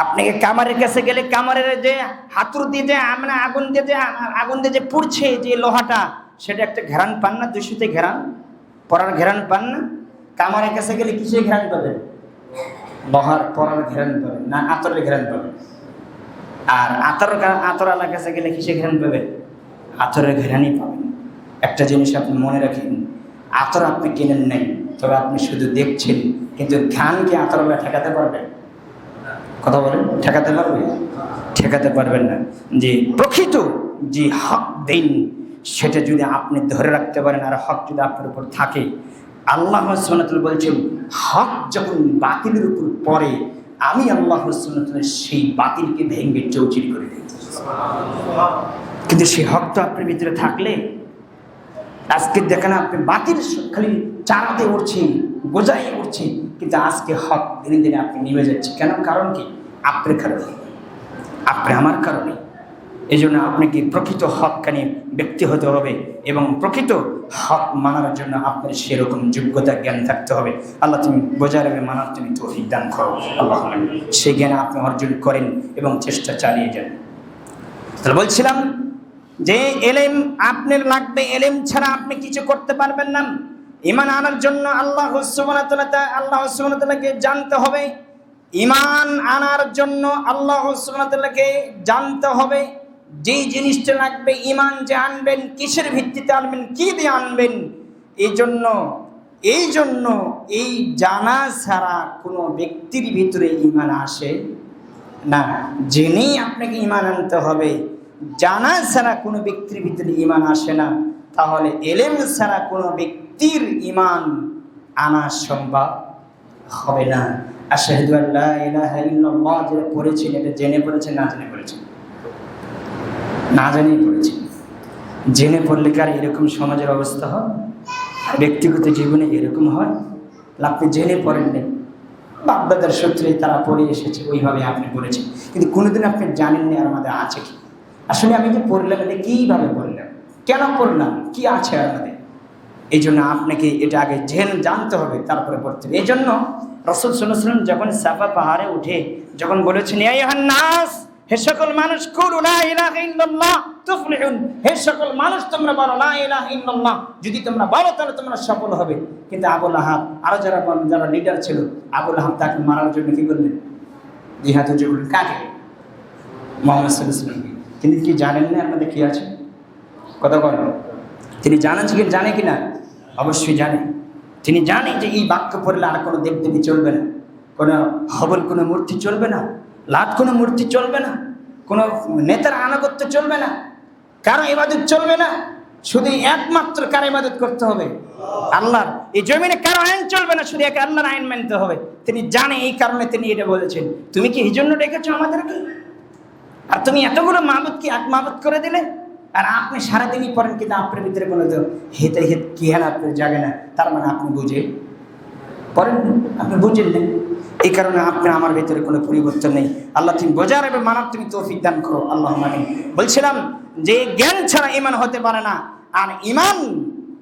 আপনাকে কামারের কাছে গেলে কামারের যে হাতুড় দিয়ে যে মানে আগুন দিয়ে যে পুড়ছে যে লোহাটা, সেটা একটা ঘেরান পান না, দূষিত ঘেরান, পরার ঘেরান পান না। কামারের কাছে গেলে কিসের ঘেরান পাবেন? লোহার পরার ঘেরান পাবেন না, আতরের ঘেরান পাবেন। আর আতরওয়ালার কাছে গেলে কিসের ঘেরান পাবেন? আতরের ঘেরানই পাবেন। একটা জিনিস আপনি মনে রাখেন, আতর আপনি কেনেন নাই, তবে আপনি শুধু দেখছেন, কিন্তু ঘ্রাণকে আতরওয়ালা ঠেকাতে পারবেন? কথা বলেন, ঠেকাতে পারবে? ঠেকাতে পারবেন না। যে প্রকৃত যে হক দিন, সেটা যদি আপনি ধরে রাখতে পারেন, আর হক যদি আপনার উপর থাকে, আল্লাহ সুবহানাহু ওয়া তাআলা বলছেন, হক যখন বাতিলের উপর পড়ে, আমি আল্লাহ সুবহানাহু ওয়া তাআলা সেই বাতিলকে ভেঙে চৌচির করে দিই। কিন্তু সেই হক তো আপনার ভিতরে থাকলে, আজকে দেখেন আপনি বাতিল খালি চারাতে উঠছেন, বোঝাই উঠছেন, কিন্তু আজকে হক দিনে দিনে আপনি নেমে যাচ্ছে। কেন? কারণ কি? আপনার কারণে, আপনি আমার কারণে। এই জন্য আপনাকে প্রকৃত হককানি ব্যক্তি হতে হবে, এবং প্রকৃত হক মানার জন্য আপনার সেরকম যোগ্যতা জ্ঞান থাকতে হবে। আল্লাহ তুমি বোঝার এবং মানার তুমি তৌফিক দান করো আল্লাহ। সেই জ্ঞান আপনি অর্জন করেন এবং চেষ্টা চালিয়ে যান। তাহলে বলছিলাম যে এলেম আপনার লাগবে, এলেম ছাড়া আপনি কিছু করতে পারবেন না। ঈমান আনার জন্য আল্লাহ সুবহানাহু ওয়া তাআলাকে জানতে হবে। ঈমান আনার জন্য আল্লাহ সুবহানাহু ওয়া তাআলাকে জানতে হবে। যেই জিনিসটা লাগবে, ঈমান যে আনবেন, কিসের ভিত্তিতে আনবেন, কি দিয়ে আনবেন, এই জন্য এই জানা ছাড়া কোনো ব্যক্তির ভিতরে ঈমান আসে না। জেনেই আপনাকে ঈমান আনতে হবে। জানা ছাড়া কোনো ব্যক্তির ভিতরে ঈমান আসে না। তাহলে এলেম ছাড়া কোনো ব্যক্তির ঈমান আনা সম্ভব হবে না। আশহাদু আল্লা ইলাহা ইল্লাল্লাহ যেটা পড়েছেন, এটা জেনে পড়েছেন না জেনে পড়েছেন? না জেনেই পড়েছেন। জেনে পড়লে কার এরকম সমাজের অবস্থা হয়? ব্যক্তিগত জীবনে এরকম হয়? আপনি জেনে পড়েন নেই, বাপদাদার সূত্রে তারা পড়ে এসেছে, ওইভাবে আপনি পড়েছেন, কিন্তু কোনোদিন আপনি জানেননি আর আমাদের আছে কি। আসলে আমি যে পড়লাম, এটা কীভাবে পড়লাম, কেন পড়লাম, কি আছে আমাদের। এই জন্য আপনাকে এটা আগে জানতে হবে, তারপরে পড়তে হবে। এই জন্য রাসূল সাল্লাল্লাহু আলাইহি ওয়াসাল্লাম যখন সাফা পাহাড়ে উঠে যখন বলেছেন, ইয়া আইয়ুহান নাস, হে সকল মানুষ, কুলু লা ইলাহা ইল্লাল্লাহ তুফলিহুন, হে সকল মানুষ তোমরা বলো লা ইলাহা ইল্লাল্লাহ, যদি তোমরা বলো তাহলে তোমরা সফল হবে। কিন্তু আবু লাহাব আরো যারা লিডার ছিল, আবু লাহাব তাকে মারার জন্য কি করলেন? জিহাদ করলেন। কাকে? মুহাম্মদ সাল্লাল্লাহু আলাইহি ওয়াসাল্লাম। তিনি কি জানেন না আপনাদের কি আছে? কথা বলেন। তিনি জানেন কি, জানে কিনা? অবশ্যই জানে। তিনি জানে যে এই বাক্য পড়লে আর কোনো দেবদেবী চলবে না, কোনো হবল কোনো মূর্তি চলবে না, লাট কোনো মূর্তি চলবে না, কোনো নেতার আনুগত্য চলবে না, কারো ইবাদত চলবে না, শুধু একমাত্র কার ইবাদত করতে হবে? আল্লাহর। এই জমিনে কারো আইন চলবে না, শুধু এক আল্লাহর আইন মানতে হবে। তিনি জানে, এই কারণে তিনি এটা বলেছেন। তুমি কি এই জন্য ডেকেছো আমাদেরকে? আর তুমি এতগুলো মাবুদকে এক মাবুদ করে দিলে, আর আপনি সারাদিনই পড়েন, কিন্তু আপনার ভিতরে কোনো হেতে কি হেন আপনার জাগে না। তার মানে আপনি বুঝে পড়েন, আপনি বুঝেন না। এই কারণে আপনার আমার ভিতরে কোনো পরিবর্তন নেই। আল্লাহ তুমি বোঝার এবং মানার তুমি তৌফিক দান করো আল্লাহ। বলছিলাম যে জ্ঞান ছাড়া ঈমান হতে পারে না, আর ঈমান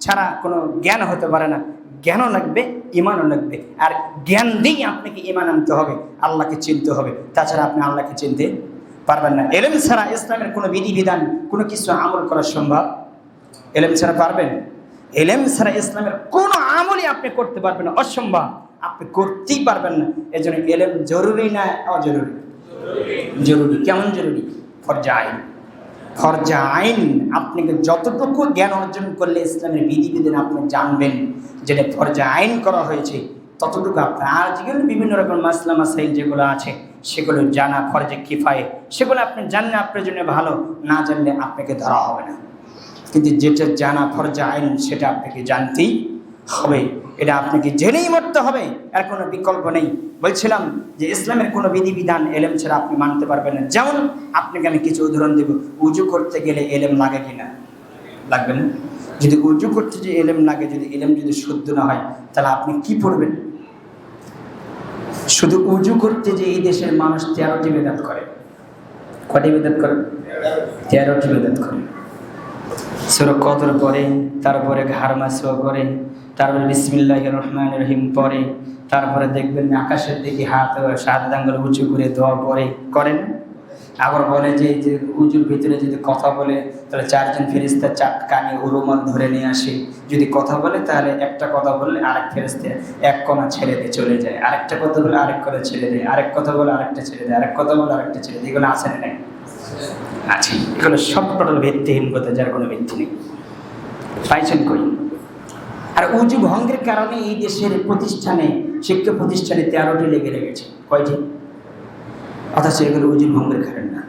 ছাড়া কোনো জ্ঞান হতে পারে না। জ্ঞানও লাগবে, ইমানও লাগবে। আর জ্ঞান দিয়েই আপনাকে ইমান আনতে হবে, আল্লাহকে চিনতে হবে। তাছাড়া আপনি আল্লাহকে চিনতে পারবেন না। এলেম ছাড়া ইসলামের কোনো বিধিবিধান, কোনো কিছু আমল করা সম্ভব? এলেম ছাড়া পারবেন? এলেম ছাড়া ইসলামের কোনো আমলই আপনি করতে পারবেন না, অসম্ভব। আপনি করতেই পারবেন না। এজন্য এলেম জরুরি না অজরুরি? জরুরি। কেমন জরুরি? ফরজে আইন। ফরজে আইন। আপনাকে যতটুকু জ্ঞান অর্জন করলে ইসলামের বিধিবিধান আপনি জানবেন, যেটা ফরজে আইন করা হয়েছে, ততটুকু আপনার। আর যেগুলো বিভিন্ন রকম মাসলা মাসাইল যেগুলো আছে, সেগুলো জানা ফরজে কিফায়ে, সেগুলো আপনি জানলে আপনার জন্য ভালো, না জানলে আপনাকে ধরা হবে না। কিন্তু যেটা জানা ফরজে আইন, সেটা আপনাকে জানতেই হবে। এটা আপনাকে জেনেই মরতে হবে, আর কোনো বিকল্প নেই। বলছিলাম যে ইসলামের কোনো বিধিবিধান এলেম ছাড়া আপনি মানতে পারবেন না। যেমন আপনাকে আমি কিছু উদাহরণ দেব। উজু করতে গেলে এলেম লাগে কিনা? লাগবে না? যদি উজু করতে যে এলেম লাগে, যদি এলেম যদি শুদ্ধ না হয়, তাহলে আপনি কি পড়বেন? শুধু উজু করতে যে এই দেশের মানুষ 13টি বেদাত করে। কয়টি বেদাত করে? 13টি বেদাত করে। সূরা কদর পড়ে, তারপরে ঘাড় মাসওয়া করে, তারপরে বিসমিল্লাহির রহমানির রহিম পড়ে, তারপরে দেখবেন আকাশের দিকে হাত আঙ্গুল উঁচু করে দোয়া পড়ে, করেন। আবার বলে যে উজুর ভিতরে যদি কথা বলে, তাহলে 4জন ফেরেশতা 4 কানে রুমাল ধরে নিয়ে আসে। যদি কথা বলে, তাহলে একটা কথা বললে আরেক ফেরেশতা এক কোণা ছেড়ে দিয়ে চলে যায়, আরেকটা কথা বলে আরেক কোণা ছেড়ে দেয়, আরেক কথা বলে আরেকটা ছেড়ে দেয়, আরেক কথা বলে আরেকটা ছেড়ে দেয়। এগুলো আছে না? নাই? আছে। এগুলো সব টোটাল ভিত্তিহীন কথা, যার কোনো ভিত্তি নেই। পাইছেন কই? আর উজু ভঙ্গের কারণে এই দেশের প্রতিষ্ঠানে, শিক্ষা প্রতিষ্ঠানে 13টি লেগে লেগেছে। কয়টি? অথচ এগুলো উজু ভঙ্গের কারণ না।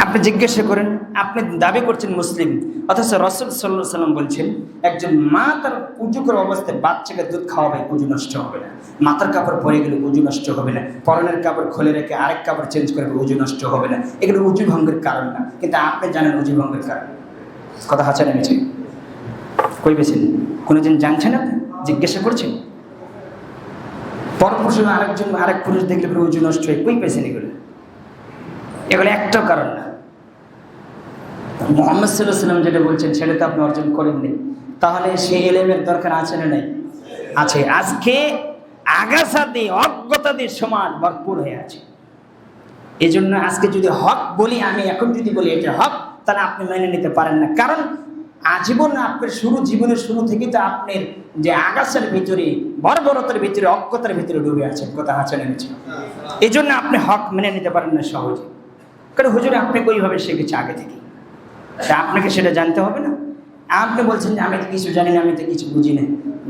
আপনি জিজ্ঞাসা করেন, আপনি দাবি করছেন মুসলিম, অথচ রাসূল সাল্লাল্লাহু আলাইহি ওয়াসাল্লাম বলছেন একজন মা তার উজু করা অবস্থায় বাচ্চাকে দুধ খাওয়াবে, উজু নষ্ট হবে না। মাথার কাপড় পরে গেলে উজু নষ্ট হবে না। পরনের কাপড় খুলে রেখে আরেক কাপড় চেঞ্জ করবে, উজু নষ্ট হবে না। এগুলো উজু ভঙ্গের কারণ না, কিন্তু আপনি জানেন উজু ভঙ্গের কারণ। কথা হাঁচা নেমেছে। কই পেয়েছেন? কোনোদিন জানছেন? আপনি জিজ্ঞাসা করছেন? পরপুরুষ আরেকজন আরেক পুরুষ দেখলে পরে উজু নষ্ট হয়, কই পেয়েছেন? এগুলো একটাও কারণ না। মুহাম্মদ সাল্লাল্লাহু আলাইহি ওয়াসাল্লাম যেটা বলছেন, সেটা তো আপনি অর্জন করেননি। তাহলে সেই এলেমের দরকার আছে না নাই? আছে। আজকে আগাছা দিয়ে, অজ্ঞতা দিয়ে সমাজ ভরপুর হয়ে আছে। এই জন্য আজকে যদি হক বলি, আমি এখন যদি বলি এটা হক, তাহলে আপনি মেনে নিতে পারেন না। কারণ আজীবন আপনার জীবনের শুরু থেকে তো আপনার যে আগাছার ভিতরে, বর্বরতার ভিতরে, অজ্ঞতার ভিতরে ডুবে আছেন। কথা হাঁচা নেমেছে। এই জন্য আপনি হক মেনে নিতে পারেন না সহজে। কারণ হুজুর আপনি কইভাবে শিখেছে আগে থেকে, তা আপনাকে সেটা জানতে হবে না। আপনি বলছেন যে আমি তো কিছু জানি না, আমি তো কিছু বুঝি না।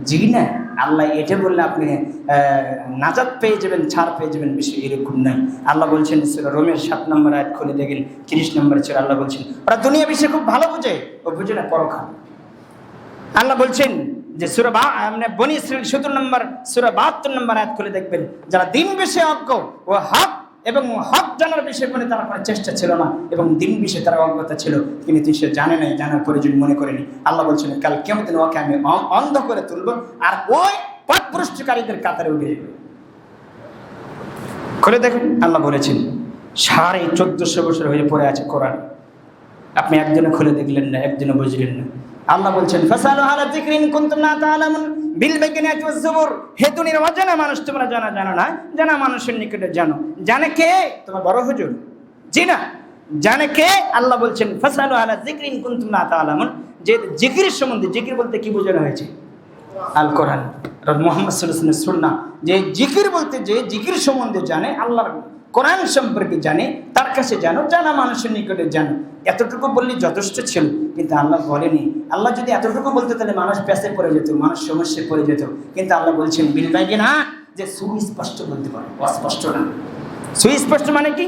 জি না, আল্লাহ এটা বললে আপনি নাজাত পেয়ে যাবেন, ছাড় পেয়ে যাবেন, বিষয় এরকম নাই। আল্লাহ বলছেন সূরা রোমের 7 নম্বর আয়াত খুলে দেখেন, 30 নম্বর ছিল। আল্লাহ বলছেন ওরা দুনিয়া বিষয়ে খুব ভালো বোঝে, ও বুঝে না পরকাল। আল্লাহ বলছেন যে বনী ইসরাঈল 17 নম্বর সূরা 72 নম্বর আয়াত খুলে দেখবেন, যারা দিন বিষয়ে অজ্ঞ ও হক এবং হক জানার বিষয় করে তারা কোনো চেষ্টা ছিল না, এবং দিন বিষয়ে তারা অজ্ঞতা ছিল, কিন্তু সে জানে নাই, জানার প্রয়োজন মনে করেনি। আল্লাহ বলছেন কাল কিয়ামতের দিন ওকে আমি অন্ধ করে তুলব, আর ওই পথভ্রষ্টকারীদের কাতারে উঠে যাবে। খুলে দেখেন, আল্লাহ বলেছেন 1450 বছর হয়ে পড়ে আছে কোরআন। আপনি একদিনও খুলে দেখলেন না, একদিনও বুঝলেন না। আল্লাহ বলছেন ফাসালু আলা যিকরিন কুনতুম লা তাআলামুন বিল বাইনাতি ওয়াজ জুবুর। হে দুনিয়ার অজানা মানুষ, তোমরা জানো না, জানা মানুষের নিকটে জানো। জানে কে? তোমার বড় হুজুর? জি না, জানে কে? আল্লাহ বলছেন ফাসালু আলা যিকরিন কুনতুম লা তাআলামুন। যে জিকির সম্বন্ধে, জিকির বলতে কি বোঝানো হয়েছে? আল কোরআন, মুহাম্মদ সাল্লাল্লাহু আলাইহি ওয়াসাল্লাম সুন্নাহ। যে জিকির বলতে যে জিকির সম্বন্ধে জানে, আল্লাহর কোরআন সম্পর্কে জানে, তার কাছে জানো, জানা মানুষের নিকটে জানো। এতটুকু বললে যথেষ্ট ছিল, কিন্তু আল্লাহ বলেনি। আল্লাহ যদি এতটুকু বলতে, তাহলে মানুষ প্যাসে পড়ে যেত, মানুষ সমস্যায় পড়ে যেত। কিন্তু আল্লাহ বলছেন বিল বাইনা, যে সুস্পষ্ট বলতে পারে, অস্পষ্ট না। সুস্পষ্ট মানে কি?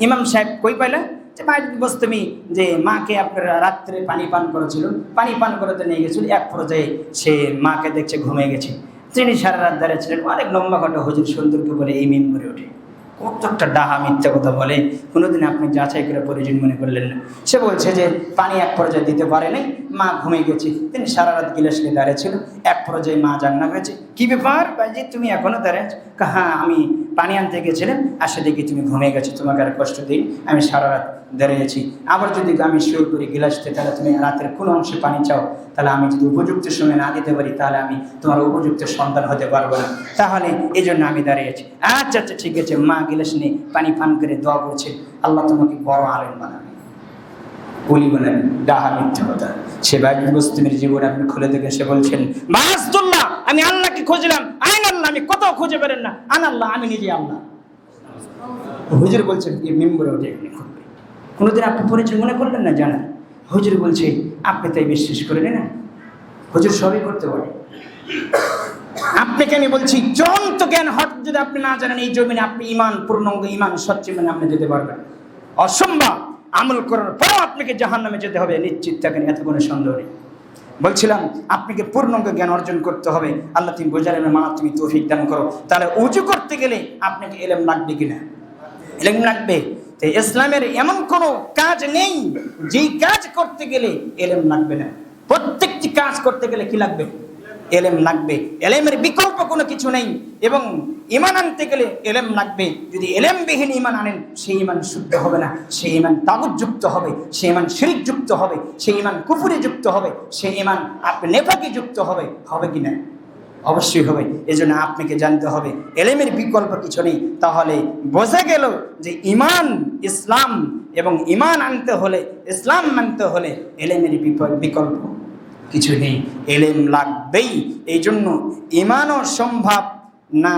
ইমাম সাহেব কই পাইলা যে বস্তমি যে মাকে আপনার রাত্রে পানি পান করেছিল, পানি পান করাতে নিয়ে গেছিল, এক পর্যায়ে সে মাকে দেখছে ঘুমিয়ে গেছে। তিনি সারা রাত দাঁড়িয়েছিলেন। অনেক লম্বা ঘটা হুজুর সুন্দরকে বলে এই মেম্বরে ওঠে, কতটা ডাহা মিথ্যা কথা বলে, কোনোদিন আপনি যাচাই করে প্রয়োজন মনে করলেন না। সে বলছে যে পানি এক পর্যায়ে দিতে পারে নাই, মা ঘুমিয়ে গেছে। তিনি সারা রাত গিলাস নিয়ে দাঁড়িয়েছিল। এক পর্যায়ে মা জান্না হয়েছে, কি ব্যাপার ভাইজি, তুমি এখনো দাঁড়িয়ে আছো? হ্যাঁ, আমি পানি আনতে গেছিলেন, আসে দেখি তুমি ঘুমিয়ে গেছো, তোমাকে আর কষ্ট দিই, আমি সারা রাত দাঁড়িয়েছি। আবার যদি আমি শিওর করি গিলাসতে, তাহলে তুমি রাতের কোন অংশে পানি চাও, তাহলে আমি যদি উপযুক্ত সময় না দিতে পারি, তাহলে আমি তোমার উপযুক্ত সন্তান হতে পারবো না, তাহলে এই জন্য আমি দাঁড়িয়েছি। আচ্ছা আচ্ছা ঠিক আছে। মা গিলাস নিয়ে পানি পান করে দোয়া করছে, আল্লাহ তোমাকে বড় আলেম বানাবে, বলি বলেন ডাহা মিথ্যা কথা। সে মুসলিমের জীবনে আপনি খুলে দেখে সে বলছেন, মাসদুল্লাহ আমি আল্লাহকে খুঁজলাম, আইন আল্লাহ আমি কত খুঁজে পেরেন না, আন আল্লাহ আমি নিজে আল্লাহ। হুজুর বলছেন এই মেম্বরে ওঠে এখানে খুঁজবে। কোনোদিন আপনি পরিচয় মনে করলেন না? জানেন হুজুর বলছে, আপনি তাই বিশ্বাস করে নেন, হুজুর সবই করতে পারে। আপনাকে আমি বলছি চূড়ান্ত জ্ঞান হট যদি আপনি না জানেন, এই জমিনে আপনি ইমান পূর্ণাঙ্গ ইমান সচ্চি মানে আপনি যেতে পারবেন অসম্ভব। আমল করার পরেও আপনাকে জাহান্নামে যেতে হবে, নিশ্চিত থাকেন, এত কোনো সন্দেহ নেই। বলছিলাম আপনাকে পূর্ণাঙ্গ জ্ঞান অর্জন করতে হবে। আল্লাহ তুমি বোঝার মা তুমি তৌফিক দান করো। তাহলে উজু করতে গেলে আপনাকে ইলম লাগবে কিনা? ইলম লাগবে। তো ইসলামের এমন কোনো কাজ নেই যেই কাজ করতে গেলে ইলম লাগবে না। প্রত্যেকটি কাজ করতে গেলে কি লাগবে? ইলম লাগবে। ইলমের বিকল্প কোনো কিছু নেই। এবং ঈমান আনতে গেলে ইলম লাগবে। যদি ইলমবিহীন ঈমান আনেন, সেই ঈমান শুদ্ধ হবে না, সেই ঈমান তাগুতযুক্ত হবে, সেই ঈমান শিরক যুক্ত হবে, সেই ঈমান কুফরে যুক্ত হবে, সেই ঈমান আপনি নেফাকি যুক্ত হবে। হবে কিনা? অবশ্যই হবে। এজন্য আপনাকে জানতে হবে ইলমের বিকল্প কিছু নেই। তাহলে বোঝা গেল যে ঈমান ইসলাম, এবং ঈমান আনতে হলে, ইসলাম মানতে হলে ইলমের বিকল্প কিছু নেই, ইলম লাগবেই। এই জন্য ঈমানও সম্ভব না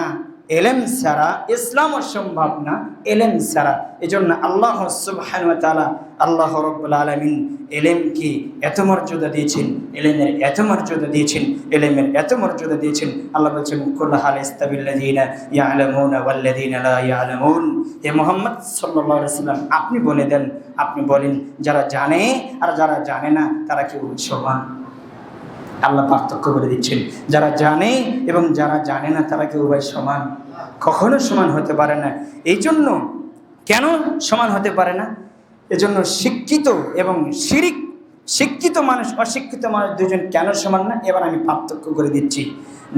ইলম ছাড়া, ইসলামও সম্ভব না ইলম ছাড়া। এই জন্য আল্লাহ সুবহানাহু ওয়া তাআলা, আল্লাহ রাব্বুল আলামিন ইলমকে এত মর্যাদা দিয়েছেন, ইলমের এত মর্যাদা দিয়েছেন, ইলমের এত মর্যাদা দিয়েছেন। আল্লাহ বলছেন কুল হাল ইস্তাবিল্লাযিনা ইয়ালামুনা ওয়াল্লাযিনা লা ইয়ালামুন। হে মুহাম্মদ সাল্লাল্লাহু আলাইহি ওয়াসাল্লাম আপনি বলে দেন, আপনি বলেন যারা জানে আর যারা জানে না তারা কি সমান? আল্লাহ পার্থক্য করে দিচ্ছেন, যারা জানে এবং যারা জানে না তারা কি উভয় সমান? কখনো সমান হতে পারে না। এই জন্য কেন সমান হতে পারে না? এজন্য শিক্ষিত এবং শিক্ষিত মানুষ, অশিক্ষিত মানুষ দুজন কেন সমান না? এবার আমি পার্থক্য করে দিচ্ছি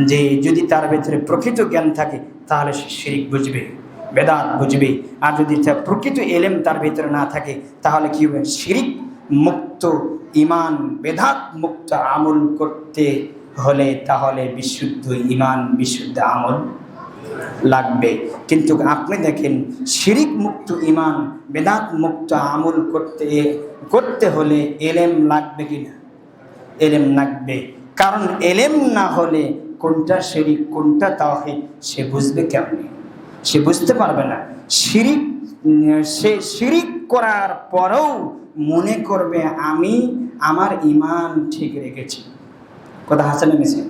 যে যদি তার ভেতরে প্রকৃত জ্ঞান থাকে তাহলে সে শিরক বুঝবে, বেদাত বুঝবে। আর যদি প্রকৃত ইলম তার ভেতরে না থাকে তাহলে কি হবে? শিরক মুক্ত ঈমান, বেদাত মুক্ত আমল করতে হলে তাহলে বিশুদ্ধ ঈমান, বিশুদ্ধ আমল লাগবে। কিন্তু আপনি দেখেন শিরক মুক্ত ঈমান, বেদাত মুক্ত আমল করতে হলে ইলম লাগবে কিনা? ইলম লাগবে। কারণ ইলম না হলে কোনটা শিরক কোনটা তাওহীদ সে বুঝবে কেমনে? সে বুঝতে পারবে না। সে শিরক করার পরেও মনে করবে আমি আমার ঈমান ঠিক রেখেছি। কথা হাসানে মিশে।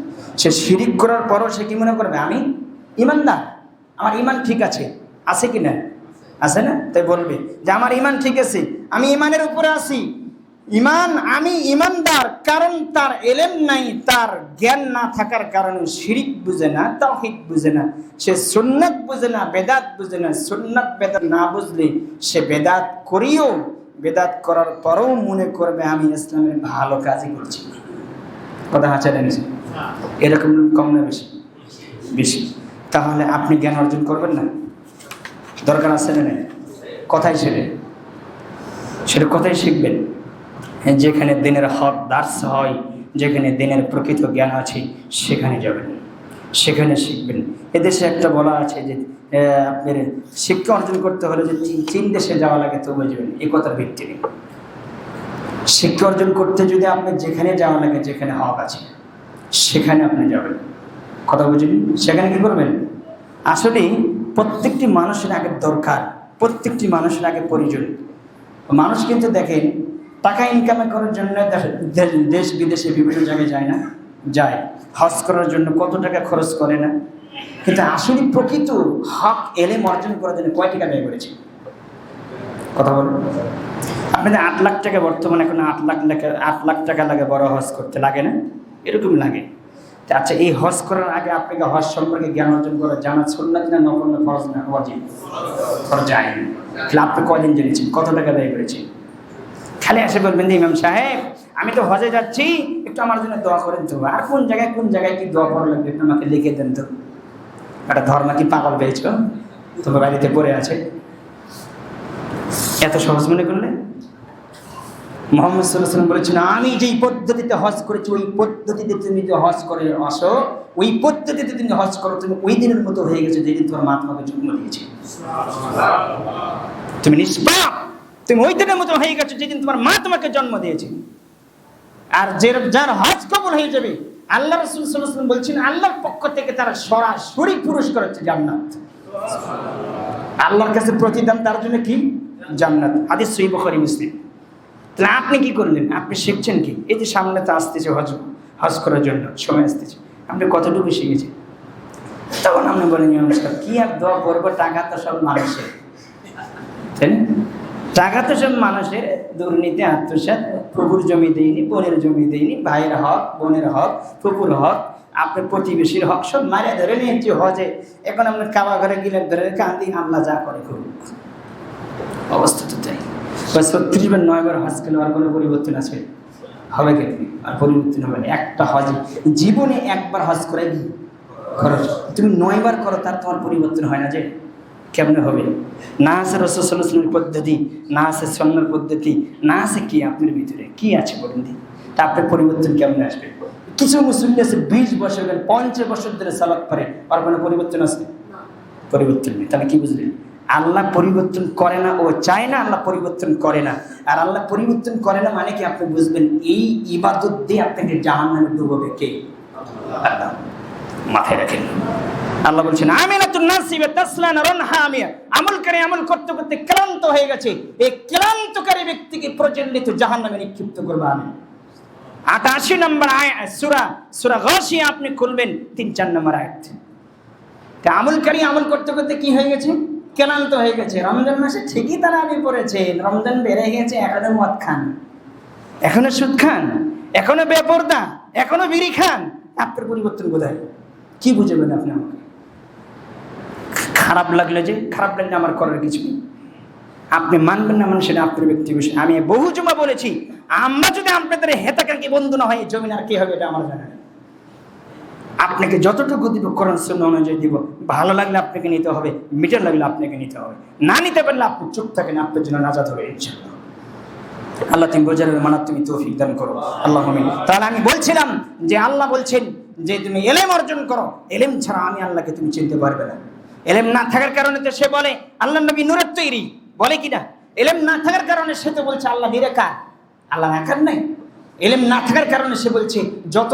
সে শিরক করার পরও সে কি মনে করবে? আমি ঈমানদার, আমার ঈমান ঠিক আছে। আছে কি না? আছে না? তাই বলবে যে আমার ঈমান ঠিক আছে, আমি ঈমানের উপরে আছি, ঈমান, আমি ঈমানদার। কারণ তার ইলম নাই, তার জ্ঞান না থাকার কারণে শিরক বুঝে না, তাওহীদ বুঝে না, সে সুন্নাত বুঝে না, বেদাত বুঝে না। সুন্নাত বেদাত না বুঝলে সে বেদাত করিও, বেদাত করার পরেও মনে করবে আমি ইসলামের ভালো কাজই করছি। কথা হাঁচাটা নিছে। এরকম কম না বেশি? বেশি। তাহলে আপনি জ্ঞান অর্জন করবেন না? দরকার আছে না? নেই? কথাই সেটা কথাই শিখবেন। যেখানে দিনের হক দার্স হয়, যেখানে দিনের প্রকৃত জ্ঞান আছে সেখানে যাবেন, সেখানে শিখবেন। এদেশে একটা বলা আছে যে আপনার শিক্ষা অর্জন করতে হলে যে 3 দেশে যাওয়া লাগে তো বুঝবেন, এই কথার ভিত্তি নেই। শিক্ষা অর্জন করতে যদি আপনি যেখানে যাওয়া লাগে, যেখানে হক আছে সেখানে আপনি যাবেন। কথা বুঝলেন? সেখানে কি করবেন? আসলে প্রত্যেকটি মানুষের আগে দরকার, প্রত্যেকটি মানুষের আগে প্রয়োজন। মানুষ কিন্তু দেখেন টাকা ইনকাম করার জন্য দেশ বিদেশে বিভিন্ন জায়গায় যায় না? যায়। হজ করার জন্য কত টাকা খরচ করে না? কিন্তু আসলে প্রকৃত হক ইলম অর্জন করার জন্য কয় টাকা ব্যয় করেছে? কথা বলুন। আপনাদের 8 লাখ টাকা বর্তমানে, এখন 8 লাখ টাকা লাগে বড় হজ করতে, লাগে না? এরকম লাগে। আচ্ছা, এই হজ করার আগে আপনাকে হজ সম্পর্কে জ্ঞান অর্জন করা জানা সুন্নাত না নফল না ফরজ না ওয়াজিব? ফরজ আইন। তাহলে আপনি কয়দিন জেনেছেন? কত টাকা ব্যয় করেছেন? খালি এসে বলবেন যে ইমাম সাহেব আমি তো হজে যাচ্ছি, একটু আমার জন্য দোয়া করেন তো। আর কোন জায়গায় কি দোয়া করা লাগবে একটু আমাকে লিখে দেন তো। একটা ধর্ম কি পাগল পেয়েছ? তোমার বাড়িতে পড়ে আছে, এত সহজ মনে করলে? মুহাম্মদ সাল্লাল্লাহু আলাইহি ওয়াসাল্লাম বলেছেন, আমি যেই পদ্ধতিতে হজ করেছি ওই পদ্ধতিতে তুমি যদি হজ করে আসো, ওই পদ্ধতিতে তুমি হজ করো, তুমি ওই দিনের মতো হয়ে গেছো যেদিন তোমার মা তোমাকে জন্ম দিয়েছে। তুমি নিষ্পাপ, তুমি ওই দিনের মতো হয়ে গেছো যেদিন তোমার মা তোমাকে জন্ম দিয়েছে। আর যার হজ কবুল হয়ে যাবে, আল্লাহ রাসূল সাল্লাল্লাহু আলাইহি ওয়াসাল্লাম বলছেন, আল্লাহর পক্ষ থেকে তারা সরাসরি পুরস্কার হচ্ছে জান্নাত। আল্লাহর কাছে প্রতিদান তার জন্য কি? জান্নাত। হাদিস সহিহ বুখারী মুসলিম। তাহলে আপনি কি করলেন? আপনি শিখছেন কি? এই যে সামনে তো আসতেছে হজ করার জন্য সময় আসতেছে, আপনি কতটুকু শিখেছেন? তখন আপনি বলেন, কি আর দোয়া করবো, টাকা তো সব মানুষের, তাই না? টাকা তো সব মানুষের, দুর্নীতি, আত্মসাৎ, ফুপুর জমি দেয়নি, বোনের জমি দেয়নি, ভাইয়ের হক, বোনের হক, ফুপুর হক, আপনার প্রতিবেশীর হক সব মারে ধরে নিয়েছি হজে। এখন আপনার কাবা ঘরে গেলেন, ধরে কান্দি, আল্লাহ যা করে করুক। অবস্থা তো তাই। 36 বার 9 বার হজ করলে আর কোনো পরিবর্তন আছে? হবে কি? আর পরিবর্তন হবে না। একটা হজ জীবনে একবার হজ করে কি খরচ, তুমি 9 বার করো, তার তোমার পরিবর্তন হয় না যে? কেমনে হবে? না আছে রাসূল সাল্লাল্লাহু আলাইহি ওয়াসাল্লামের পদ্ধতি, না আছে সুন্নাহর পদ্ধতি, না আছে কি আপনার ভিতরে কি আছে বলেন দিন, তা আপনার পরিবর্তন কেমনে আসবে? কিছু মুসলিম আছে 20 বছর 50 বছর ধরে সালাত পড়ে, আর কোনো পরিবর্তন আছে? পরিবর্তন নেই। তাহলে কি বুঝলেন? আল্লাহ পরিবর্তন করে না, ও চায় না, আল্লাহ পরিবর্তন করে না। আর আল্লাহ পরিবর্তন করে না মানে কি? আপনি বুঝবেন এই ইবাদত দিয়ে আপনাকে জাহান্নামে ডুবাবে কে? আল্লাহ। মাথায় রাখেন। আল্লাহ বলছেন, আমিনাতুন নাসিবা তাসলা নারুন হামিয়া। আমলকারী আমল করতে করতে ক্লান্ত হয়ে গেছে, এই ক্লান্তকারী ব্যক্তিকে প্রজ্বলিত জাহান্নামে নিক্ষিপ্ত করবে আমি। 88 নম্বর আয়াত সূরা গাশিয়া আপনি খুলবেন, 3-4 নম্বর আয়াত। তা আমলকারী আমল করতে করতে কি হয়ে গেছে? ক্লান্ত হয়ে গেছে। রমজান মাসে ঠিকই তারা আমি পড়েছে, রমজান বেড়ে গেছে, এখনো মদ খান, এখনো সুদ খান, এখনো বেপরদা, এখনো বিড়ি খান। আপনার পরিবর্তন কোথায়? কি বুঝবেন আপনি আমাকে? খারাপ লাগলে আমার করার কিছু নেই, আপনি মানবেন না, সেটা আপনার ব্যক্তি বিষয়। আমি বহু জমা বলেছি, আমরা যদি আপনাদের হেতাকাঙ্ক্ষী বন্ধু না হয়, জমিন আর কি হবে এটা আমার জানা নেই। আপনাকে যতটুকু দিব কোরআন সুন্নাহ অনুযায়ী দিব। ভালো লাগলে আপনাকে নিতে হবে, মিটার লাগলে আপনাকে নিতে হবে, না নিতে পারলে আপনি চুপ থাকেন, আপনার জন্য নাজাত হবে ইনশাআল্লাহ। আল্লাহ তুমি বোঝার মানাত তুমি তৌফিক দান করো, আল্লাহ আমিন। তাহলে আমি বলছিলাম যে আল্লাহ বলছেন যে তুমি এলেম অর্জন করো, এলেম ছাড়া আমি আল্লাহকে তুমি চিনতে পারবে না। এলেম না থাকার কারণে তো সে বলে আল্লাহ নবী নূরের তৈরি, বলে কিনা? এলেম না থাকার কারণে সে তো বলছে আল্লাহ নিরাকার, আল্লাহ একার নাই। এলেম না থাকার কারণে সে বলছে যত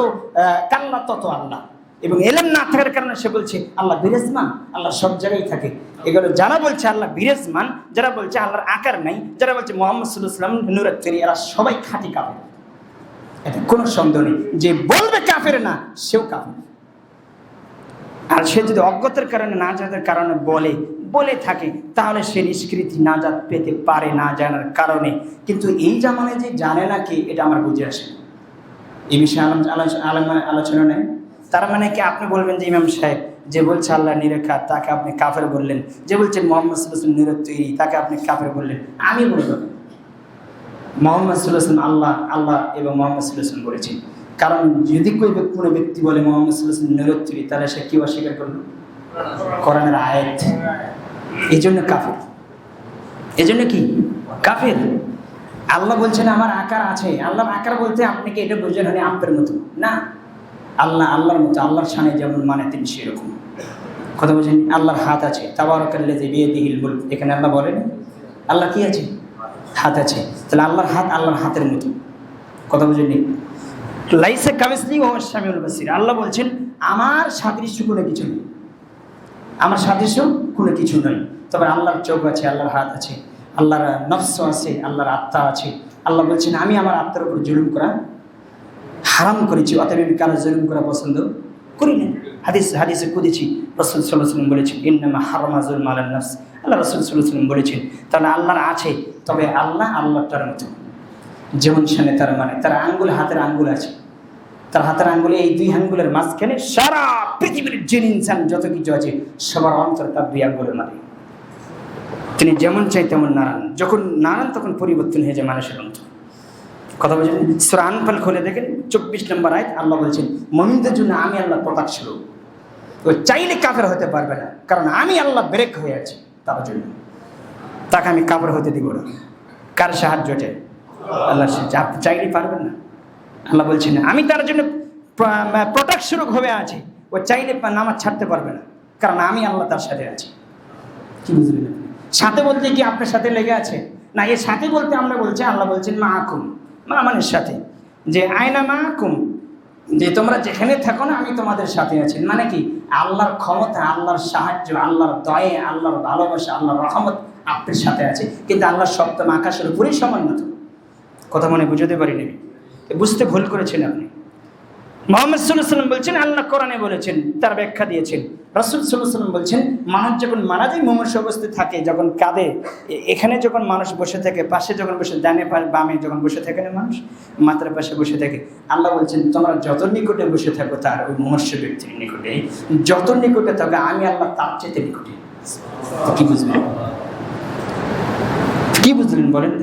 কাল্লা তত আল্লাহ, এবং এলেম না থাকার কারণে সে বলছে আল্লাহ বিরাজমান, আল্লাহ সব জায়গায় থাকে। এগুলো যারা বলছে আল্লাহ বিরাজমান, যারা বলছে আল্লাহর আকার নাই, যারা বলছে মুহাম্মদ সাল্লাল্লাহু আলাইহি ওয়াসাল্লাম নূরের তৈরি, এরা সবাই খাঁটি কাফের। এটা কোনো সন্দেহ নেই। যে বলবে কাফের না, সেও কাফের। আর সে যদি অজ্ঞতার কারণে, না জানার কারণে বলে থাকে, তাহলে সে নিষ্কৃতি নাজাত পেতে পারে না জানার কারণে। কিন্তু এই জামানে যে জানে না কি, এটা আমার বুঝে আসে। এই বিষয়ে আলোচনা নেই। তার মানে কি আপনি বলবেন যে ইমাম সাহেব যে বলছে আল্লাহ নিরাকার, তাকে আপনি কাফের বললেন, যে বলছেন মুহাম্মদ সাল্লাল্লাহু আলাইহি ওয়াসাল্লাম নূরের তৈরি, তাকে আপনি কাফের বললেন। আমি বলব মুহাম্মদ সাল্লাল্লাহু আলাইহি ওয়াসাল্লাম আল্লাহ এবং মুহাম্মদ সাল্লাল্লাহু আলাইহি ওয়াসাল্লাম বলেছেন। কারণ যদি কোনো ব্যক্তি বলে মুহাম্মদ সাল্লাল্লাহু আলাইহি ওয়াসাল্লাম নূরের তৈরি, তাহলে সে কি অস্বীকার করবে? কোরআনের আয়াত। এই জন্য কাফের। এই জন্য কি কাফের? আল্লাহ বলছেন আমার আকার আছে। আল্লাহ আকার বলতে আপনি কি এটা বুঝেন মানে আপনার মতো না? আল্লাহ আল্লাহর মতো, আল্লাহর শানে যেমন মানে তিনি সেরকম। কথা বলছেন আল্লাহর হাত আছে, তাবারাকাল্লাযী বিয়াদিহিল মুলক। এখানে আল্লাহ বলেন আল্লাহ কি আছে? হাত আছে। তাহলে আল্লাহর হাত আল্লাহর হাতের মতো। কথা বুঝেননি? লাইসা কামিসলিহি ওয়া হুয়াস সামিউল বাসীর। আল্লাহ বলছেন আমার সাদৃশ্য কোনো কিছু নেই, আমার সাদৃশ্য কোনো কিছু নয়। তবে আল্লাহর চোখ আছে, আল্লাহর হাত আছে, আল্লাহর নফস আছে, আল্লাহর আত্মা আছে। আল্লাহ বলছেন আমি আমার আত্মার উপর জুলুম করা হারাম করেছি, অতএব আমি কারো জুলুম করা পছন্দ করি না। হাদিসে কুদিছি রাসূল সাল্লাল্লাহু আলাইহি ওয়াসাল্লাম বলেছেন ইন্নামা হারামা যুলমা আলান নাফস। আল্লাহ রাসূল সাল্লাল্লাহু আলাইহি ওয়াসাল্লাম বলেছেন তাহলে আল্লাহর আছে, তবে আল্লাহটার মতো যেমন শানে তার মানে তার আঙ্গুল, হাতের আঙ্গুল আছে, তার হাতের আঙ্গুলে এই 2 আঙ্গুলের মাঝখানে সারা পৃথিবীর জিন ইনসান যত কিছু আছে সবার অন্তর তার 2 আঙ্গুলের মাঝে। তিনি যেমন চাই তেমন নাড়ান, যখন নাড়ান তখন পরিবর্তন হয়ে যায় মানুষের অন্তর। কথা বলছেন সূরা আনফাল খুলে দেখেন 24 নম্বর আয়াত। আল্লাহ বলছেন মুমিনদের জন্য আমি আল্লাহ প্রকাশ স্বরূপ। ও চাইলে কাফের হতে পারবে না, কারণ আমি আল্লাহ ব্রেক হয়ে আছি তার জন্য। তাকে আমি কাফের হতে দিব না। কার সাহায্যে? আল্লাহ। আপনি চাইলে পারবেন না। আল্লাহ বলছেন আমি তার জন্য প্রোটেকশন হয়ে আছি। ও চাইলে নামাজ ছাড়তে পারবে না, কারণ আমি আল্লাহ তার সাথে আছি। কি বুঝলেন? সাথে বলতে কি আপনার সাথে লেগে আছে না? এর সাথে বলতে আমরা বলছি, আল্লাহ বলছেন মা আকুম, মা আমানের সাথে, যে আয়না মা আকুম, যে তোমরা যেখানে থাকো না আমি তোমাদের সাথে আছি। মানে কি? আল্লাহর ক্ষমতা, আল্লাহর সাহায্য, আল্লাহর দয়ে, আল্লাহর ভালোবাসা, আল্লাহর রহমত আপনার সাথে আছে। কিন্তু আল্লাহর সপ্তম আকাশের উপরেই সমুন্নত। কথা মনে বুঝতে পারিনি? বুঝতে ভুল করেছেন আপনি। মুহাম্মদ সাল্লাল্লাহু আলাইহি ওয়াসাল্লাম বলছেন, আল্লাহ কোরআনে বলেছেন, তার ব্যাখ্যা দিয়েছেন। রাসূল সাল্লাল্লাহু আলাইহি ওয়াসাল্লাম বলছেন, মানুষ যখন মারা যায়, মুমূর্ষু অবস্থায় থাকে, যখন কাঁদে, এখানে যখন মানুষ বসে থাকে, পাশে যখন বসে, ডানে বামে যখন বসে থাকে না মানুষ, মাথার পাশে বসে থাকে, আল্লাহ বলছেন তোমরা যত নিকটে বসে থাকো তার, ওই মুমূর্ষু ব্যক্তির নিকটে যত নিকটে থাকো আমি আল্লাহ তার চেয়ে নিকটে। কি বুঝলেন? কি বুঝলেন বলেন?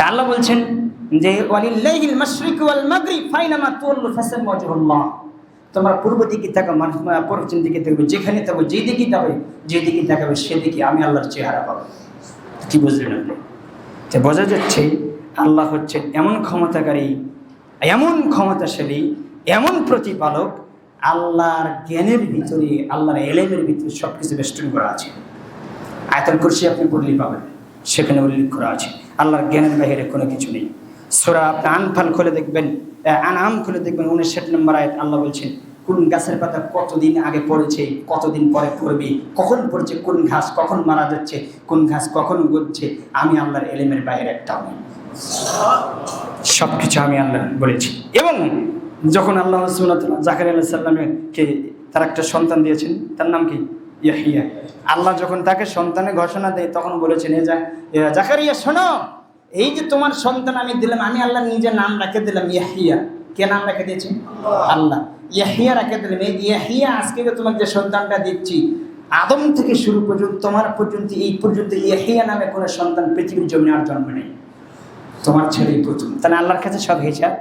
আল্লাহ বলছেন যে ওয়ালিল্লাহিল মাশরিক ওয়াল মাগরিব ফাইনামা তুওয়াল্লু ফাসাম্মা ওয়াজহুল্লাহ। তোমরা পূর্ব দিকে থাকো, পশ্চিম দিকে থাকবে, যেখানে থাকো, যেদিকে যাবে, যেদিকে তাকাবে সেদিকে আমি আল্লাহর চেহারা পাবো। কি বুঝলেন আপনি? যে বোঝা যাচ্ছে আল্লাহ হচ্ছে এমন ক্ষমতাকারী, এমন ক্ষমতাশালী, এমন প্রতিপালক, আল্লাহর জ্ঞানের ভিতরে, আল্লাহর এলেমের ভিতরে সব কিছু বেষ্টন করা আছে। আয়াতুল কুরসি আপনি পড়লেই পাবেন, সেখানে উল্লেখ করা আছে আল্লাহর জ্ঞানের বাইরে কোনো কিছু নেই। সূরা আপনি আনফাল খুলে দেখবেন, আনআম খুলে দেখবেন, 59 নম্বর আয়াত। আল্লাহ বলছেন কোন গাছের পাতা কতদিন আগে পড়েছে, কতদিন পরে পড়বে, কখন পড়ছে, কোন ঘাস কখন মারা যাচ্ছে, কোন ঘাস কখন গড়ছে, আমি আল্লাহর এলেমের বাইরে একটাও নেই। সব কিছু আমি আল্লাহ বলেছি। এবং যখন আল্লাহ সুবহানাহু ওয়া তাআলা জাকারিয়া আলাইহিস সালামকে তার একটা সন্তান দিয়েছেন, তার নাম কি? ইয়াহিয়া। আল্লাহ যখন তাকে সন্তানের ঘোষণা দেয় তখন বলেছেন, জাকারিয়া শোনো, এই যে তোমার সন্তান আমি দিলাম, আমি আল্লাহ নিজের নাম রেখে দিলাম ইয়াহিয়া। কে নাম রেখে দিয়েছে? আল্লাহ। ইয়াহিয়া রেখে দিলাম। এই ইয়াহিয়া, আজকে তোমাকে যে সন্তানটা দিচ্ছি, আদম থেকে শুরু পর্যন্ত তোমার পর্যন্ত, এই পর্যন্ত ইয়াহিয়া নামে কোনো সন্তান পৃথিবীর জমিনে আর জন্ম নেই, তোমার ছেলেই প্রথম। তাহলে আল্লাহর কাছে সব হিসাব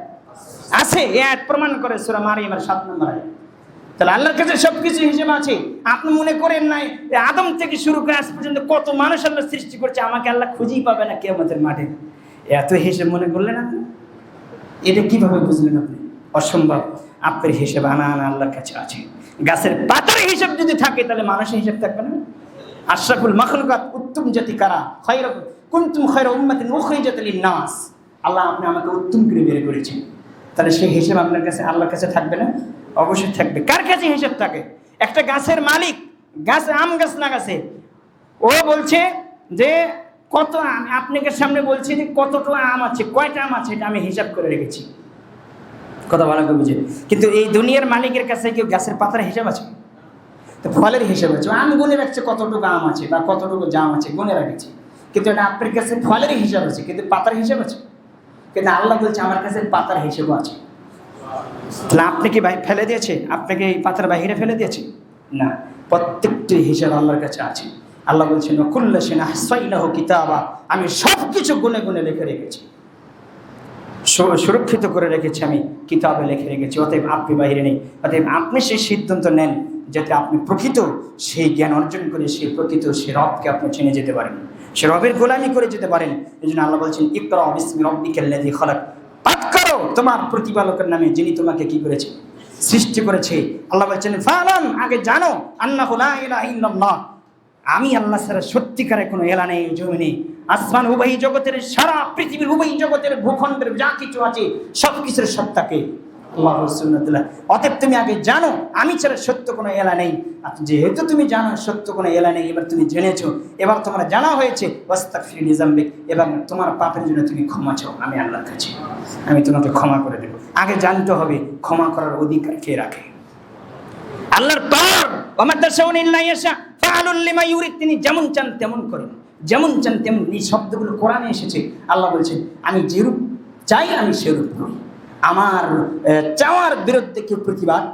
আছে। এ আয়াত প্রমাণ করে সূরা মারইমের 7 নম্বর আয়াত। তাহলে আল্লাহর কাছে সবকিছু হিসেবে আছে। আপনি মনে করেন নাই আদম থেকে শুরু করে আজ পর্যন্ত কত মানুষ আল্লাহ সৃষ্টি করছে, আমাকে আল্লাহ খুঁজেই পাবে না কিয়ামতের মাঠে, এত হিসেব মনে করলেন আপনি? এটা কিভাবে বুঝলেন আপনি? অসম্ভব। আপনার হিসেব আনা আল্লাহর কাছে আছে। গাছের পাতার হিসাব যদি থাকে তাহলে মানুষের হিসাব থাকবে না? আশরাফুল মাখলুকাত, উত্তম জাতি কারা? কুনতুম খায়রা উম্মাতিন উখরিজাত লিন-নাস। আল্লাহ আপনি আমাকে উত্তম করে বের করেছেন, তাহলে সেই হিসাব আপনার কাছে, আল্লাহর কাছে থাকবে না? অবশ্যই থাকবে। কার কাছে হিসাব থাকে? একটা গাছের মালিক, গাছ আম গাছ লাগাছে, ও বলছে যে কত আম, আপনাকে সামনে বলছি যে কতটা আম আছে, কয়টা আম আছে, এটা আমি হিসাব করে রেখেছি। কথা ভালো করে বুঝে। কিন্তু এই দুনিয়ার মালিকের কাছে কি গাছের পাতার হিসাব আছে? তো ফলের হিসাব আছে, আম গুনে রাখছে কতটুকু আম আছে বা কতটুকু জাম আছে, গুনে রাখছে। কিন্তু এটা আপনার কাছে ফলের হিসাব আছে, কিন্তু পাতার হিসাব আছে? কিন্তু আল্লাহ বলছে আমার কাছে পাতার হিসেবও আছে। তাহলে আপনি কি ফেলে দিয়েছে? আপনাকে এই পাতার বাহিরে ফেলে দিয়েছে? না, প্রত্যেকটি হিসাব আল্লাহর কাছে আছে। আল্লাহ বলছেন কুল্লা শাইইন আহসাইনাহু কিতাবা, আমি সব কিছু গুনে গুনে লিখে রেখেছি, সুরক্ষিত করে রেখেছি, আমি কিতাবে লিখে রেখেছি। অতএব আপনি বাহিরে নেই। অতএব আপনি সেই সিদ্ধান্ত নেন যাতে আপনি প্রকৃত সেই জ্ঞান অর্জন করে সেই প্রকৃত সে রবকে আপনি চিনে যেতে পারেন, সে রবের গোলামি করে যেতে পারেন। এই জন্য আল্লাহ বলছেন ইকরা বিসমি রাব্বিকাল্লাযী খালাক, পাঠ করো তোমার প্রতিপালকের নামে যিনি তোমাকে কি করেছে? সৃষ্টি করেছে। আল্লাহ বলছেন ফালাম, আগে জানো, আন্নাহু লা ইলাহা ইল্লাল্লাহ, আমি আল্লাহ ছাড়া সত্যিকারের কোনো এলা নেই জমিনে, আসমান উভয় জগতের, সারা পৃথিবীর উভয় জগতের, ভূখণ্ডের যা কিছু আছে সব কিছুর সত্তাকে আল্লাহ সুবহানাহু। অতএব তুমি আগে জানো আমি ছাড়া সত্য কোনো এলা নেই। যেহেতু তুমি জানো সত্য কোনো এলা নেই, এবার তুমি জেনেছো, এবার তোমার জানা হয়েছে, ওয়াস্তাগফির লিযামবিক, এবং তোমার পাপের জন্য তুমি ক্ষমা চাও আমি আল্লাহর কাছে, আমি তোমাকে ক্ষমা করে দেব। আগে জানতে হবে ক্ষমা করার অধিকার কে রাখে? আল্লাহর পর ওমা তাশাউনা ইল্লা ইয়াশা ফাআলুল লিমা ইউরিদ, তিনি যেমন চান তেমন করেন, যেমন চান তেমন। এই শব্দগুলো কোরআনে এসেছে। আল্লাহ বলছেন আমি যেরূপ চাই আমি সেরূপ করি, আমার চাওয়ার বিরুদ্ধে কেউ প্রতিবাদ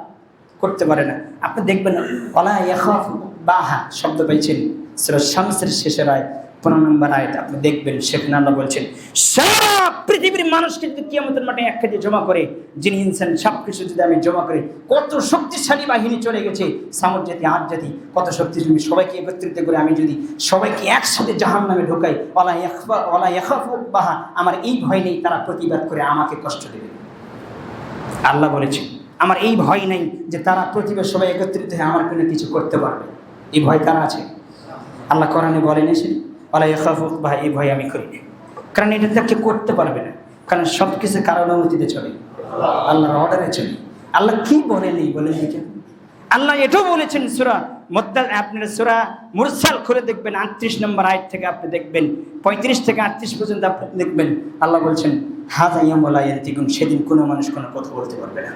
করতে পারে না। আপনি দেখবেন ওয়ালা ইয়াখাফু বাহা শব্দ পাইছেন সূরা শামসের শেষের আয়াত, 15 নম্বর আয়াত আপনি দেখবেন, সেখানে আল্লাহ বলছেন সারা পৃথিবীর মানুষকে যদি কিয়ামতের মাঠে এক কাজে জমা করে, যিনি ইনসান সবকিছু যদি আমি জমা করে, কত শক্তিশালী বাহিনী চলে গেছে, সামুদ জাতি, আদ জাতি, কত শক্তিশালী, সবাইকে একত্রিত করে আমি যদি সবাইকে একসাথে জাহান্নামে ঢোকাই, ওয়ালা ইয়াখাফু উকবাহা, আমার এই ভয় নেই তারা প্রতিবাদ করে আমাকে কষ্ট দেবে। আল্লাহ বলেছেন আমার এই ভয় নেই যে তারা প্রতিবাদ সবাই একত্রিত হয়ে আমার কোনো কিছু করতে পারবে, এই ভয় কারা আছে? আল্লাহ কোরআনে বলেন এসে ওয়ালা ইয়াখাফু উকবাহা, এই ভয় আমি করি না, কারণ এটা তো কেউ করতে পারবে না, কারণ সব কিছু কারণ অনুমতিতে চলে, আল্লাহর অর্ডারে চলে। আল্লাহ কি বলেন এই বলেন দেখেন, আল্লাহ এটাও বলেছেন সূরা আপনারা সূরা মুরসাল খুলে দেখবেন 38 নম্বর আয়াত থেকে আপনি দেখবেন 35 থেকে 38 পর্যন্ত আপনি দেখবেন, আল্লাহ বলছেন হাযা ইয়াউমুল লা ইয়ানতিকুন, সেদিন কোনো মানুষ কোনো কথা বলতে পারবে না।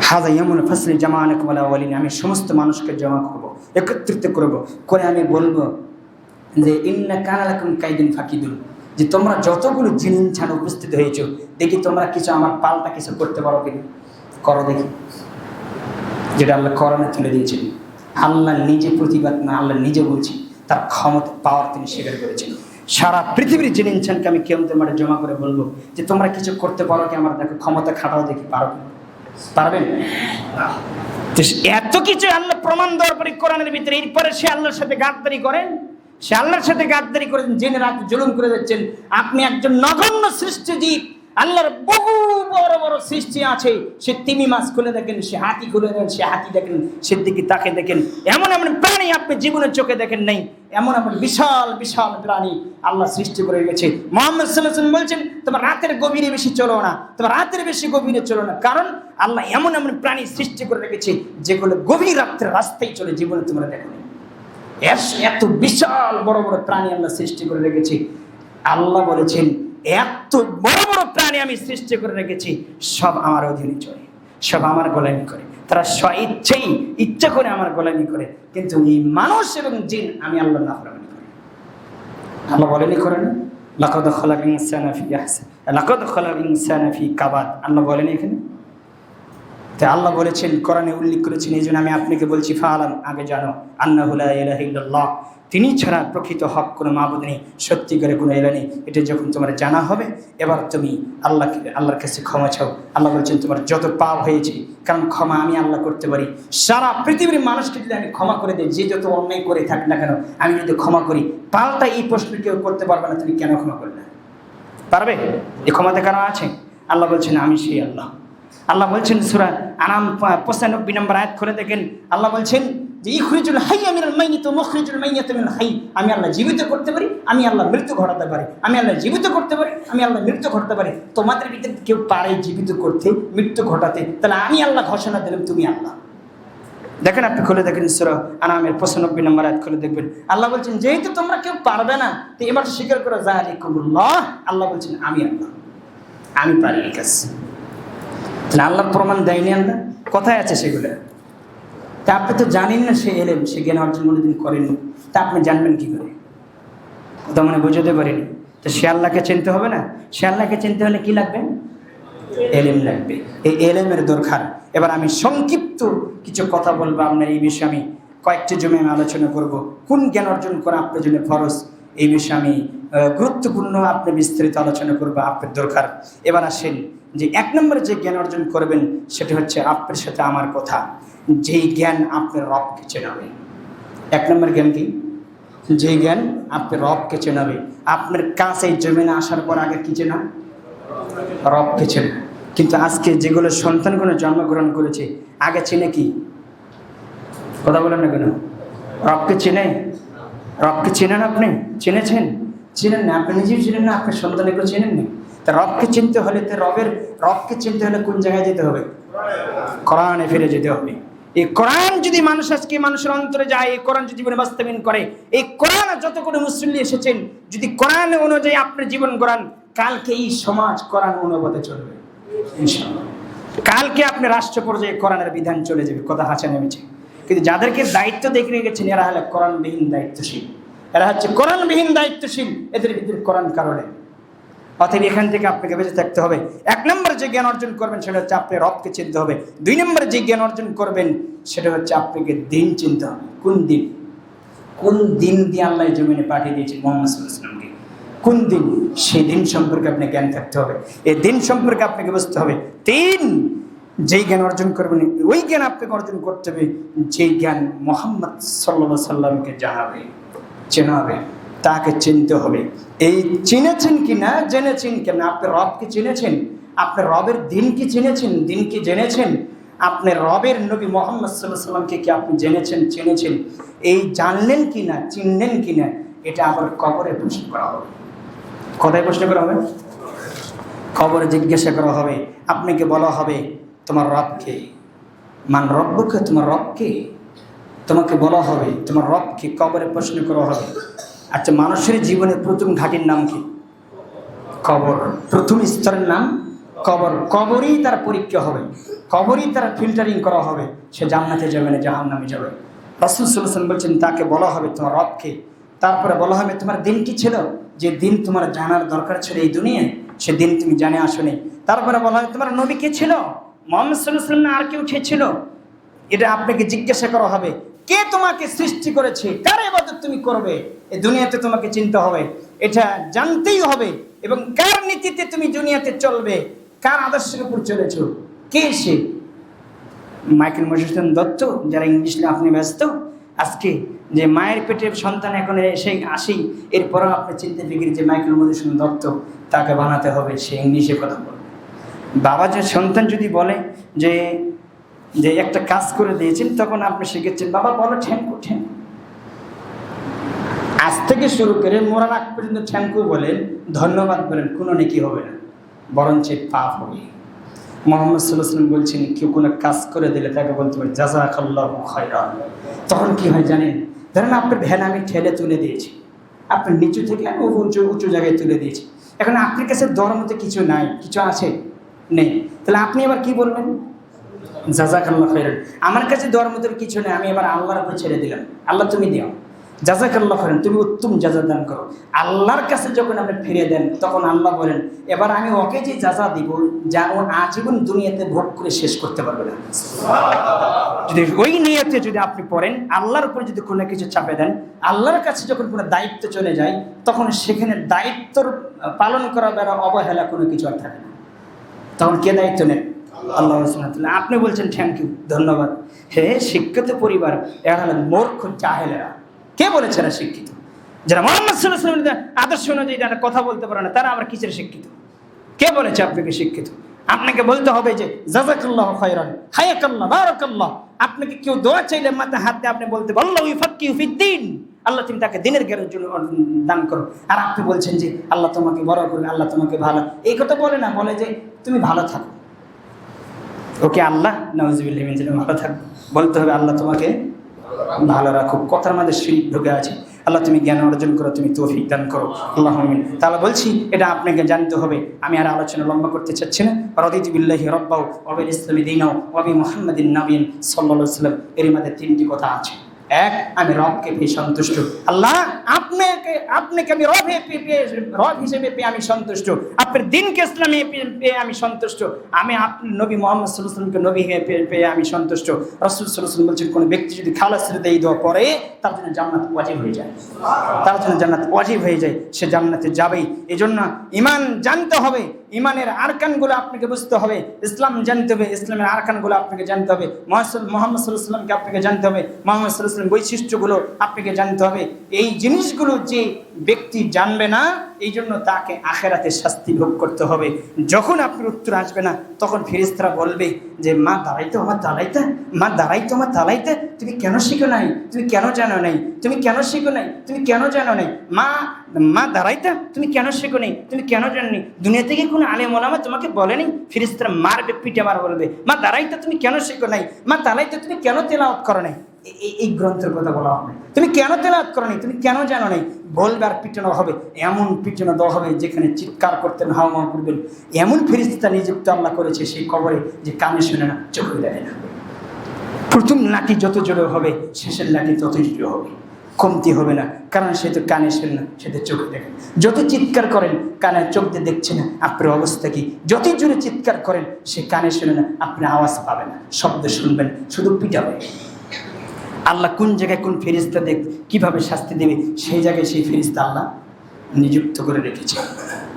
হাযা ইয়াউমুল ফাসলি জামাআনাকুম ওয়াল আওয়ালিন, আমি সমস্ত মানুষকে জমা করব, একত্রিত করব, করে আমি বলবো যে ইন্না কানা লাকুম কাইদুন ফাকিদুন, যে তোমরা যতগুলো জিন ছাড়া উপস্থিত হয়েছো, দেখি তোমরা কিছু আমার পাল্টা কিছু করতে পারো কিনা, করো দেখি। যেটা আল্লাহ কোরআনে তুলে দিয়েছেন, আল্লাহ নিজে প্রতিবাদ না, আল্লাহ নিজে বলছি, তার ক্ষমতা পাওয়ার তিনি স্বীকার করেছেন। সারা পৃথিবীর জিন ইনসানকে আমি কিয়ামতের মাঠে জমা করে বলবো যে তোমরা কিছু করতে পারো কি, আমার দেখো ক্ষমতা খাটাও দেখি, পারো কি? পারবেন? এত কিছু আল্লাহ প্রমাণ দেওয়ার পরে কোরআনের ভিতরে, এরপরে সে আল্লাহর সাথে গাদ্দারি করেন, সে আল্লাহর সাথে গাদ্দারি করেন, জেনে রাত জুলুম করে যাচ্ছেন। আপনি একজন নগণ্য সৃষ্টি জীব, আল্লাহর বহু বড় বড় সৃষ্টি আছে, সে তিমি মাছ খুলে দেখেন, সে হাতি খুলে দেখেন, সে হাতি দেখেন, সে দিকে তাকে দেখেন, এমন এমন প্রাণী আপনি জীবনের চোখে দেখেন নাই, এমন এমন বিশাল বিশাল প্রাণী আল্লাহ সৃষ্টি করে গেছে। মুহাম্মদ সাল্লাল্লাহু আলাইহি ওয়াসাল্লাম বলছেন তোমার রাতের গভীরে বেশি চলো না, তোমার রাতের বেশি গভীরে চলো না, কারণ আল্লাহ এমন এমন প্রাণী সৃষ্টি করে রেখেছে যেগুলো গভীর রাত্রের রাস্তায় চলে, জীবনে তোমরা দেখো না। এত বিশাল বড় বড় প্রাণী আল্লাহ সৃষ্টি করে রেখেছে। আল্লাহ বলেছেন এত বড় বড় প্রাণী আমি সৃষ্টি করে রেখেছি, সব আমার অধীনে চলে, সব আমার গোলামি করে, তারা স্বইচ্ছেই ইচ্ছা করে আমার গোলামি করে, কিন্তু এই মানুষ এবং জিন আমি আল্লাহ নাফরমানি করি। আল্লাহ বলেনি করেন লাকাদ খালাকাল ইনসানা ফি আহসান, লাকাদ খালাকাল ইনসানা ফি কাবাদ, আল্লাহ বলেনি এখানে? তাই আল্লাহ বলেছেন, কোরআনে উল্লেখ করেছেন, এই জন্য আমি আপনাকে বলছি ফাআলাম, আগে জানো আন্নাহু লা ইলাহা ইল্লাল্লাহ, তিনি ছাড়া প্রকৃত হক কোনো মাবুদ নেই, সত্যিকারে কোনো ইলাহ নেই। এটা যখন তোমার জানা হবে, এবার তুমি আল্লাহর কাছে ক্ষমা চাও। আল্লাহ বলছেন তোমার যত পাপ হয়েছে, কারণ ক্ষমা আমি আল্লাহ করতে পারি, সারা পৃথিবীর মানুষকে যদি আমি ক্ষমা করে দিই, যে যত অন্যায় করে থাক না কেন, আমি যদি ক্ষমা করি, পাল্টা এই প্রশ্ন কেউ করতে পারবে না তুমি কেন ক্ষমা করলে? পারবে? এই ক্ষমতা কারণ আছে। আল্লাহ বলছেন আমি সেই আল্লাহ। আল্লাহ বলছেন সূরা আনাম 95 নম্বর আয়াত করে দেখেন, আল্লাহ বলছেন যে ইখরিজুল হাইয়্যা মিনাল মাইয়িত ওয়া মুখরিজুল মাইয়িতা মিনাল হাইয়্য, আমি আল্লাহ জীবিত করতে পারি, আমি আল্লাহ মৃত্যু ঘটাতে পারি, আমি আল্লাহ জীবিত করতে পারি, আমি আল্লাহ মৃত্যু ঘটাতে পারি। তোমাদের ভিতরে কেউ পারে জীবিত করতে, মৃত্যু ঘটাতে? তাহলে আমি আল্লাহ ঘোষণা দিলাম তুমি আল্লাহ। দেখেন আপনি খুলে দেখেন সূরা আনামের 95 নম্বর আয়াত খুলে দেখবেন, আল্লাহ বলছেন যেহেতু তোমরা কেউ পারবে না, তো এবার স্বীকার করো যালিকুমুল্লাহ, আল্লাহ বলছেন আমি আল্লাহ, আমি পারি এই কাজ। তাহলে আল্লাহ প্রমাণ দেয়নি, আল্লাহ কোথায় আছে সেগুলো? তা আপনি তো জানেন না, সে এলেন, সে জ্ঞান অর্জন কোনোদিন করেনি, তা আপনি জানবেন কী করে? কথা মানে বুঝতে পারেনি। তো সে আল্লাহকে চিনতে হবে না? সে আল্লাহকে চিনতে হলে কি লাগবে? এলেম লাগবে। এই এলেমের দরকার। এবার আমি সংক্ষিপ্ত কিছু কথা বলবো আপনার এই বিষয়ে, আমি কয়েকটি জমে আমি আলোচনা করব, কোন জ্ঞান অর্জন করা আপনার জন্য ফরজ, এই বিষয়ে আমি গুরুত্বপূর্ণ আপনি বিস্তারিত আলোচনা করবো, আপনার দরকার। এবার আসেন যে 1 নম্বরে যে জ্ঞান অর্জন করবেন সেটা হচ্ছে আপনার সাথে আমার কথা, যেই জ্ঞান আপনার রবকে চেনাবে। 1 নম্বর জ্ঞান কি? যে জ্ঞান আপনার রবকে চেনাবে। আপনার কাছে জমিনে আসার পর আগে কি চেনা? রবকে চেনা। কিন্তু আজকে যেগুলো সন্তানগুলো জন্মগ্রহণ করেছে, আগে চেনে কি? কথা বলেন না কেন? রবকে চেনে? রবকে চেনেন? আপনি চিনেছেন? চিনেন না, আপনি নিজেও চিনেন না, আপনার সন্তানগুলো চেনেন না। তা রবকে চিনতে হলে, তো রবকে চিনতে হলে কোন জায়গায় যেতে হবে? কোরআনে ফিরে যেতে হবে। এই কোরআন যদি মানুষ আজকে মানুষের অন্তরে যায়, এই কোরআন যদি জীবনে বাস্তবায়ন করে, এই কোরআন যত কোনো মুসল্লি এসেছেন, যদি কোরআন অনুযায়ী আপনার জীবন গড়ান, কালকে এই সমাজ কোরআন অনুবাদে চলবে ইনশাআল্লাহ। কালকে আপনি রাষ্ট্র পর্যায়ে কোরআনের বিধান চলে যাবে, কথা হাঁচা নেমেছে। কিন্তু যাদেরকে দায়িত্ব দেখে গেছেন, এরা হলো কোরআনবিহীন দায়িত্বশীল, এরা হচ্ছে কোরআনবিহীন দায়িত্বশীল, এদের ভিতরে কোরআন কারণে। অতএব এখান থেকে আপনাকে বেঁচে থাকতে হবে। 1 নম্বরে যে জ্ঞান অর্জন করবেন সেটা হচ্ছে আপনি রবকে চিনতে হবে। 2 নম্বরে যে জ্ঞান অর্জন করবেন সেটা হচ্ছে আপনাকে দিন চিনতে হবে। কোন দিন? কোন দিন দিয়ে আল্লাহ জমিনে পাঠিয়ে দিয়েছেন মুহাম্মদ সাল্লাল্লাহু আলাইহি ওয়াসাল্লামকে, কোন দিন, সেই দিন সম্পর্কে আপনি জ্ঞান থাকতে হবে। এই দিন সম্পর্কে আপনাকে বুঝতে হবে। যেই জ্ঞান অর্জন করবেন ওই জ্ঞান আপনাকে অর্জন করতে হবে যেই জ্ঞান মুহাম্মদ সাল্লাল্লাহু আলাইহি সাল্লামকে জানাবে, চেনাবে, তাকে চিনতে হবে। এই চিনেছেন কিনা, জেনেছেন কিনা, আপনি রবকে চিনেছেন, আপনার রবের দিন কি চিনেছেন, দিন কি জেনেছেন, আপনার রবের নবী মুহাম্মদ সাল্লাল্লাহু আলাইহি সাল্লামকে কি আপনি জেনেছেন, চিনেছেন, এই জানলেন কিনা, চিনলেন কিনা, এটা আবার কবরে প্রশ্ন করা হবে। কোথায় প্রশ্ন করা হবে? কবরে জিজ্ঞাসা করা হবে। আপনাকে বলা হবে তোমার রবকে, মান রব্বুকে, তোমার রবকে, তোমাকে বলা হবে তোমার রবকে, কবরে প্রশ্ন করা হবে। আচ্ছা, মানুষের জীবনের প্রথম ঘাটির নাম কি? কবর। প্রথম স্তরের নাম কবর। কবরই তার পরীক্ষা হবে, কবরই তার ফিল্টারিং করা হবে। সে জান্নাতে যাবে না জাহান্নামে যাবে। রাসূল সাল্লাল্লাহু আলাইহি ওয়াসাল্লাম বলছেন তাকে বলা হবে তোমার রবকে। তারপরে বলা হবে তোমার দিন কি ছিল, যে দিন তোমার জানার দরকার ছিল এই দুনিয়ায়, সে দিন তুমি জানে আসোনি। তারপরে বলা হয় তোমার নবী কে ছিল, মুহাম্মদ সাল্লাল্লাহু আলাইহি ওয়াসাল্লাম না আর কেউ ছিল? এটা আপনাকে জিজ্ঞাসা করা হবে। কে তোমাকে সৃষ্টি করেছে, কার ইবাদত তুমি করবে, এই দুনিয়াতে তোমাকে চিনতে হবে, এটা জানতেই হবে। এবং কার নীতিতে তুমি দুনিয়াতে চলবে, কার আদর্শের উপর চলেছো, কে সে? মাইকেল মধুসূদন দত্ত, যারা ইংলিশ নিয়ে আপনি ব্যস্ত, আজকে যে মায়ের পেটের সন্তান এখন এসে আসি, এরপরও আপনি চিনতে ফিকির যে মাইকেল মধুসূদন দত্ত, তাকে বানাতে হবে, সে ইংলিশে কথা বলবে। বাবা যে সন্তান যদি বলে যে যে একটা কাজ করে দিয়েছেন, তখন আপনি শিখেছেন বাবা বলো থ্যাংকু, থ্যাংকু। আজ থেকে শুরু করে মরার আগ পর্যন্ত থ্যাংকু বলেন, ধন্যবাদ বলেন, কোনো নেকি হবে না, বরঞ্চ পাপ হবে। মুহাম্মদ সাল্লাল্লাহু আলাইহি ওয়াসাল্লাম বলছেন কেউ কোনো কাজ করে দিলে তাকে বলতে হবে জাযাকাল্লাহু খায়রান। তখন কি হয় জানেন? ধরেন আপনার ভ্যান আমি ঠেলে তুলে দিয়েছি, আপনি নিচু থেকে উঁচু জায়গায় তুলে দিয়েছি, এখন আপনার কাছে দেওয়ার মতো কিছু নাই, কিছু আছে নেই, তাহলে আপনি এবার কি বলবেন? জাযাকাল্লাহু খায়রান। আমার কাছে দেওয়ার মতো কিছু নেই, আমি এবার আল্লাহর উপর ছেড়ে দিলাম, আল্লাহ তুমি দিও, জাযাকাল্লাহু খায়রান, তুমি উত্তম যাজা দান করো। আল্লাহর কাছে যখন আপনি ফিরে দেন, তখন আল্লাহ বলেন এবার আমি ওকে যে যাজা দিব, যা ও আজীবন দুনিয়াতে ভোগ করে শেষ করতে পারবে না। যদি ওই নিয়তে যদি আপনি পড়েন, আল্লাহর উপর যদি কোনো কিছু চাপে দেন, আল্লাহর কাছে যখন কোনো দায়িত্ব চলে যায়, তখন সেখানে দায়িত্বর পালন করা দ্বারা অবহেলা কোনো কিছু আর থাকে না। তখন কে দায়িত্ব নেন? আল্লাহ সুবহানাহু ওয়া তাআলা। আপনি বলছেন থ্যাংক ইউ, ধন্যবাদ। হে শিক্ষিত পরিবার, এরা হলেন মূর্খ জাহেলেরা। কে বলেছে এরা শিক্ষিত? যারা মুহাম্মদ সাল্লাল্লাহু আলাইহি ওয়াসাল্লামের আদর্শ অনুযায়ী যারা কথা বলতে পারে না, তারা আবার কিসের শিক্ষিত? কে বলেছে আপনাকে শিক্ষিত? আপনাকে বলতে হবে যে জাযাকাল্লাহু খায়রান, হায়াকাল্লাহ, বারাকাল্লাহ। আপনাকে কেউ দোয়া চাইলে মাথা হাত দিয়ে আপনি বলতে আল্লাহু ইউফাক্কিহু ফিদ্দীন, আল্লাহ তুমি তাকে দিনের জ্ঞানের জন্য দান করো। আর আপনি বলছেন যে আল্লাহ তোমাকে বড় করবে, আল্লাহ তোমাকে ভালো, এই কথা বলে না, বলে যে তুমি ভালো থাকো। ওকে আল্লাহ নাউযুবিল্লাহি মিন যালিক ভালো থাকো, বলতে হবে আল্লাহ তোমাকে ভালো রাখো। কথার মধ্যে শিরক ঢুকে আছে। আল্লাহ তুমি জ্ঞান অর্জন করো, তুমি তৌফিক দান করো, আল্লাহুম্মা আমিন। তাহলে বলছি এটা আপনাকে জানতে হবে। আমি আর আলোচনা লম্বা করতে চাচ্ছি না। রাদিতু বিল্লাহি রাব্বাও ওয়া বিল ইসলামি দীনাও ওয়া বি মুহাম্মাদিন নাবিয়্যান সাল্লাল্লাহু আলাইহি ওয়াসাল্লাম। এর মধ্যে তিনটি কথা আছে। এক, আমি রবকে পেয়ে সন্তুষ্ট। আল্লাহ আপনাকে আমি রব হিসেবে পেয়ে আমি সন্তুষ্ট, আপনার দিনকে ইসলামে পেয়ে আমি সন্তুষ্ট, আমি আপনার নবী মুহাম্মদ সাল্লাল্লাহু আলাইহি ওয়াসাল্লামকে নবী পেয়ে আমি সন্তুষ্ট। রাসূল সাল্লাল্লাহু আলাইহি ওয়াসাল্লাম বলছেন, কোনো ব্যক্তি যদি খালাস ছেড়ে এই দোয়া পড়ে, তার জন্য জান্নাত ওয়াজিব হয়ে যায়, তার জন্য জান্নাত ওয়াজিব হয়ে যায়, সে জান্নাতে যাবেই। এই জন্য ঈমান জানতে হবে, ঈমানের আরকানগুলো আপনাকে বুঝতে হবে, ইসলাম জানতে হবে, ইসলামের আরকানগুলো আপনাকে জানতে হবে, মুহাম্মদ সাল্লাল্লাহু আলাইহি ওয়াসাল্লামকে আপনাকে জানতে হবে, মুহাম্মদ সাল্লাল্লাহু আলাইহি ওয়াসাল্লামের বৈশিষ্ট্যগুলো আপনাকে জানতে হবে। এই জিনিসগুলো যে ব্যক্তি জানবে না, এই জন্য তাকে আখেরাতে শাস্তি ভোগ করতে হবে। যখন আপনার উত্তর আসবে না, তখন ফেরেশতারা বলবে যে মা দাঁড়াইতো আমার দাঁড়াইতে, মা দাঁড়াইতো আমার দাঁড়াইতে, তুমি কেন শিখো নাই, তুমি কেন জানো নাই, তুমি কেন শিখো নাই, তুমি কেন জানো নাই, মা দাঁড়াইতে তুমি কেন শিখো নাই, তুমি কেন জানো নাই, দুনিয়া থেকে কোনো আলেম ওলামা তোমাকে বলেনি? ফেরেশতারা মারবে, পিঠে মার বলবে মা দাঁড়াইতে তুমি কেন শিখো নাই, মা দাঁড়াইতে তুমি কেন তেলাওয়াত করো নাই। এই গ্রন্থের কথা বলা হবে, তুমি কেন তেলাওয়াত করো নাই, তুমি কেন জানো নাই, বলবে আর পিটানো হবে। এমন পিটানো দেওয়া হবে যেখানে চিৎকার করতেন, হাওয়া করবেন। এমন ফেরেশতা নিযুক্ত আল্লাহ করেছে সেই কবরে, যে কানে শুনে না, চোখে দেখে না। প্রথম লাঠি যত জোরে হবে, শেষের লাঠি তত জোরে হবে, কমতি হবে না, কারণ সে তো কানে শোনে না, সে তো চোখে দেখে। যত চিৎকার করেন, কানে চোখ দিয়ে দেখছে না, আপনার অবস্থা কি? যতই জোরে চিৎকার করেন, সে কানে শোনে না, আপনি আওয়াজ পাবেন না, শব্দ শুনবেন, শুধু পিটাবে। আল্লাহ কোন জায়গায় কোন ফেরেশতা দেখ কীভাবে শাস্তি দেবে সেই জায়গায় সেই ফেরেশতা আল্লাহ নিযুক্ত করে রেখেছে।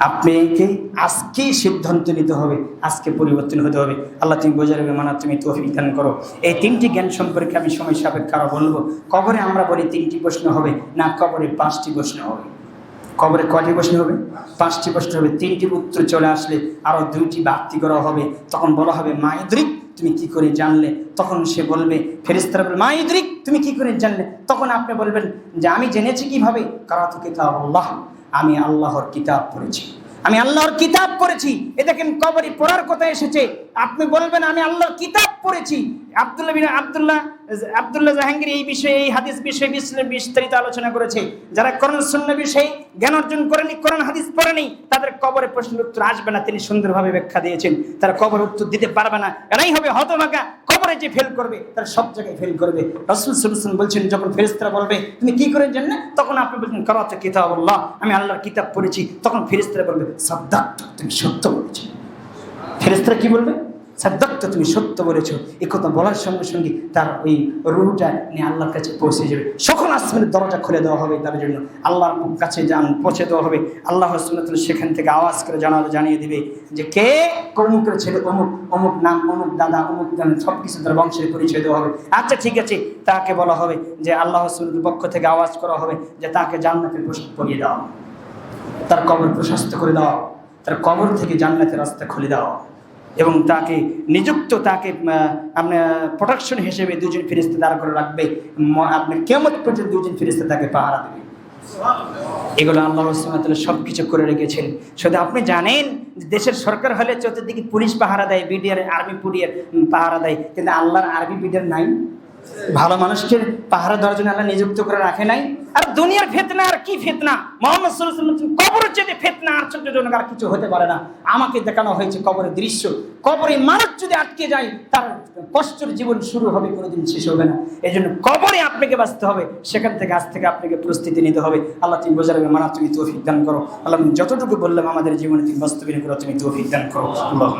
আপনাকে আজকেই সিদ্ধান্ত নিতে হবে, আজকে পরিবর্তন হতে হবে। আল্লাহ তুমি বোঝার মানা তুমি তৌফিক দান করো। এই 3টি জ্ঞান সম্পর্কে আমি সময় সাপেক্ষ আরও বলবো। কবরে আমরা বলি 3টি প্রশ্ন হবে, না কবরে 5টি প্রশ্ন হবে। কবরে কয়টি প্রশ্ন হবে? 5টি প্রশ্ন হবে। 3টির উত্তর চলে আসলে আরও 2টি বাড়তি করা হবে। তখন বলা হবে মা ইদরিক, তুমি কি করে জানলে? তখন সে বলবে, ফেরেশতারা বলবে মা ইদরিক, তুমি কি করে জানলে? তখন আপনি বলবেন যে আমি জেনেছি কিভাবে? কারাতু কিতাবাল্লাহ, আমি আল্লাহর কিতাব পড়েছি, আমি আল্লাহর কিতাব পড়েছি। এ দেখেন কবরে পড়ার কথা এসেছে, আপনি বলবেন আমি আল্লাহর কিতাব পড়েছি। আব্দুল্লাহ জাহাঙ্গীর এই বিষয়ে, এই হাদিস বিষয়ে বিস্তারিত আলোচনা করেছে। যারা কোরআন সুন্নাহ বিষয়ে জ্ঞান অর্জন করেনি, কোরআন হাদিস পড়েনি, তাদের কবরে প্রশ্নের উত্তর আসবে না। তিনি সুন্দরভাবে ব্যাখ্যা দিয়েছেন। তারা কবর উত্তর দিতে পারবে না, এরাই হবে হতভাগা। কবরে যে ফেল করবে তারা সব জায়গায় ফেল করবে। রাসূল সাল্লাল্লাহু আলাইহি ওয়াসাল্লাম বলছেন, যখন ফেরেশতারা বলবে তুমি কি করে জানলে, তখন আপনি বলছেন কারাতু কিতাবাল্লাহ, আমি আল্লাহর কিতাব পড়েছি। তখন ফেরেশতারা বলবে সাদ্দাকতা, তুমি সত্য বলেছো। ফেরেশতারা কি বলবে? সাদ্দাকতা, তুমি সত্য বলেছো। এই কথা বলার সঙ্গে সঙ্গে তার ওই রূহটা নিয়ে আল্লাহর কাছে পৌঁছে যাবে। সকল আসমানের দরজা খুলে দেওয়া হবে তার জন্য, আল্লাহর কাছে পৌঁছে দেওয়া হবে। আল্লাহ সুবহানাহু সেখান থেকে আওয়াজ করে জানিয়ে দিবে যে কে অমুকের ছেলে, অমুক অমুক নাম, অমুক দাদা, অমুক নাম, সব কিছু তার বংশের পরিচয় দেওয়া হবে। আচ্ছা ঠিক আছে, তাকে বলা হবে যে আল্লাহ সুবহানাহু পক্ষ থেকে আওয়াজ করা হবে যে তাকে জান্নাতের পোশাক পরিয়ে দাও, তার কবর প্রশস্ত করে দাও, তার কবর থেকে জান্নাতের রাস্তা খুলে দাও, এবং তাকে নিযুক্ত, তাকে আপনার প্রোটেকশন হিসেবে 2জন ফেরেশতা দাঁড় করে রাখবে। আপনি কিয়ামত পর্যন্ত 2জন ফেরেশতা তাকে পাহারা দেবে। এগুলো আল্লাহ সুবহানাহু ওয়া তাআলা সব কিছু করে রেখেছেন। শুধু আপনি জানেন দেশের সরকার হলে চতুর্দিকে পুলিশ পাহারা দেয়, বিডিআর আর্মি পুলিশ পাহারা দেয়, কিন্তু আল্লাহর আর্মি বিডিআর নাই। ভালো মানুষকে পাহারা দেওয়ার জন্য আল্লাহ নিযুক্ত করে রাখে নাই। আর দুনিয়ার ফিতনা, আর কি ফিতনা! মুহাম্মদ সাল্লাল্লাহু আলাইহি ওয়াসাল্লাম কবরের চেয়ে ফিতনা আর আশ্চর্যজনক আর কিছু হতে পারে না। আমাকে দেখানো হয়েছে কবরের দৃশ্য। কবরে মানুষ যদি আটকে যায় তার কষ্টের জীবন শুরু হবে, কোনোদিন শেষ হবে না। এই জন্য কবরে আপনাকে বাঁচতে হবে, সেখান থেকে আজ থেকে আপনাকে প্রস্তুতি নিতে হবে। আল্লাহ তুমি বোঝার মানা তুমি তৌফিক দান করো। আল্লাহ যতটুকু বললাম আমাদের জীবনে তুমি বাস্তবায়ন করো, তুমি তৌফিক দান করো। আল্লাহ।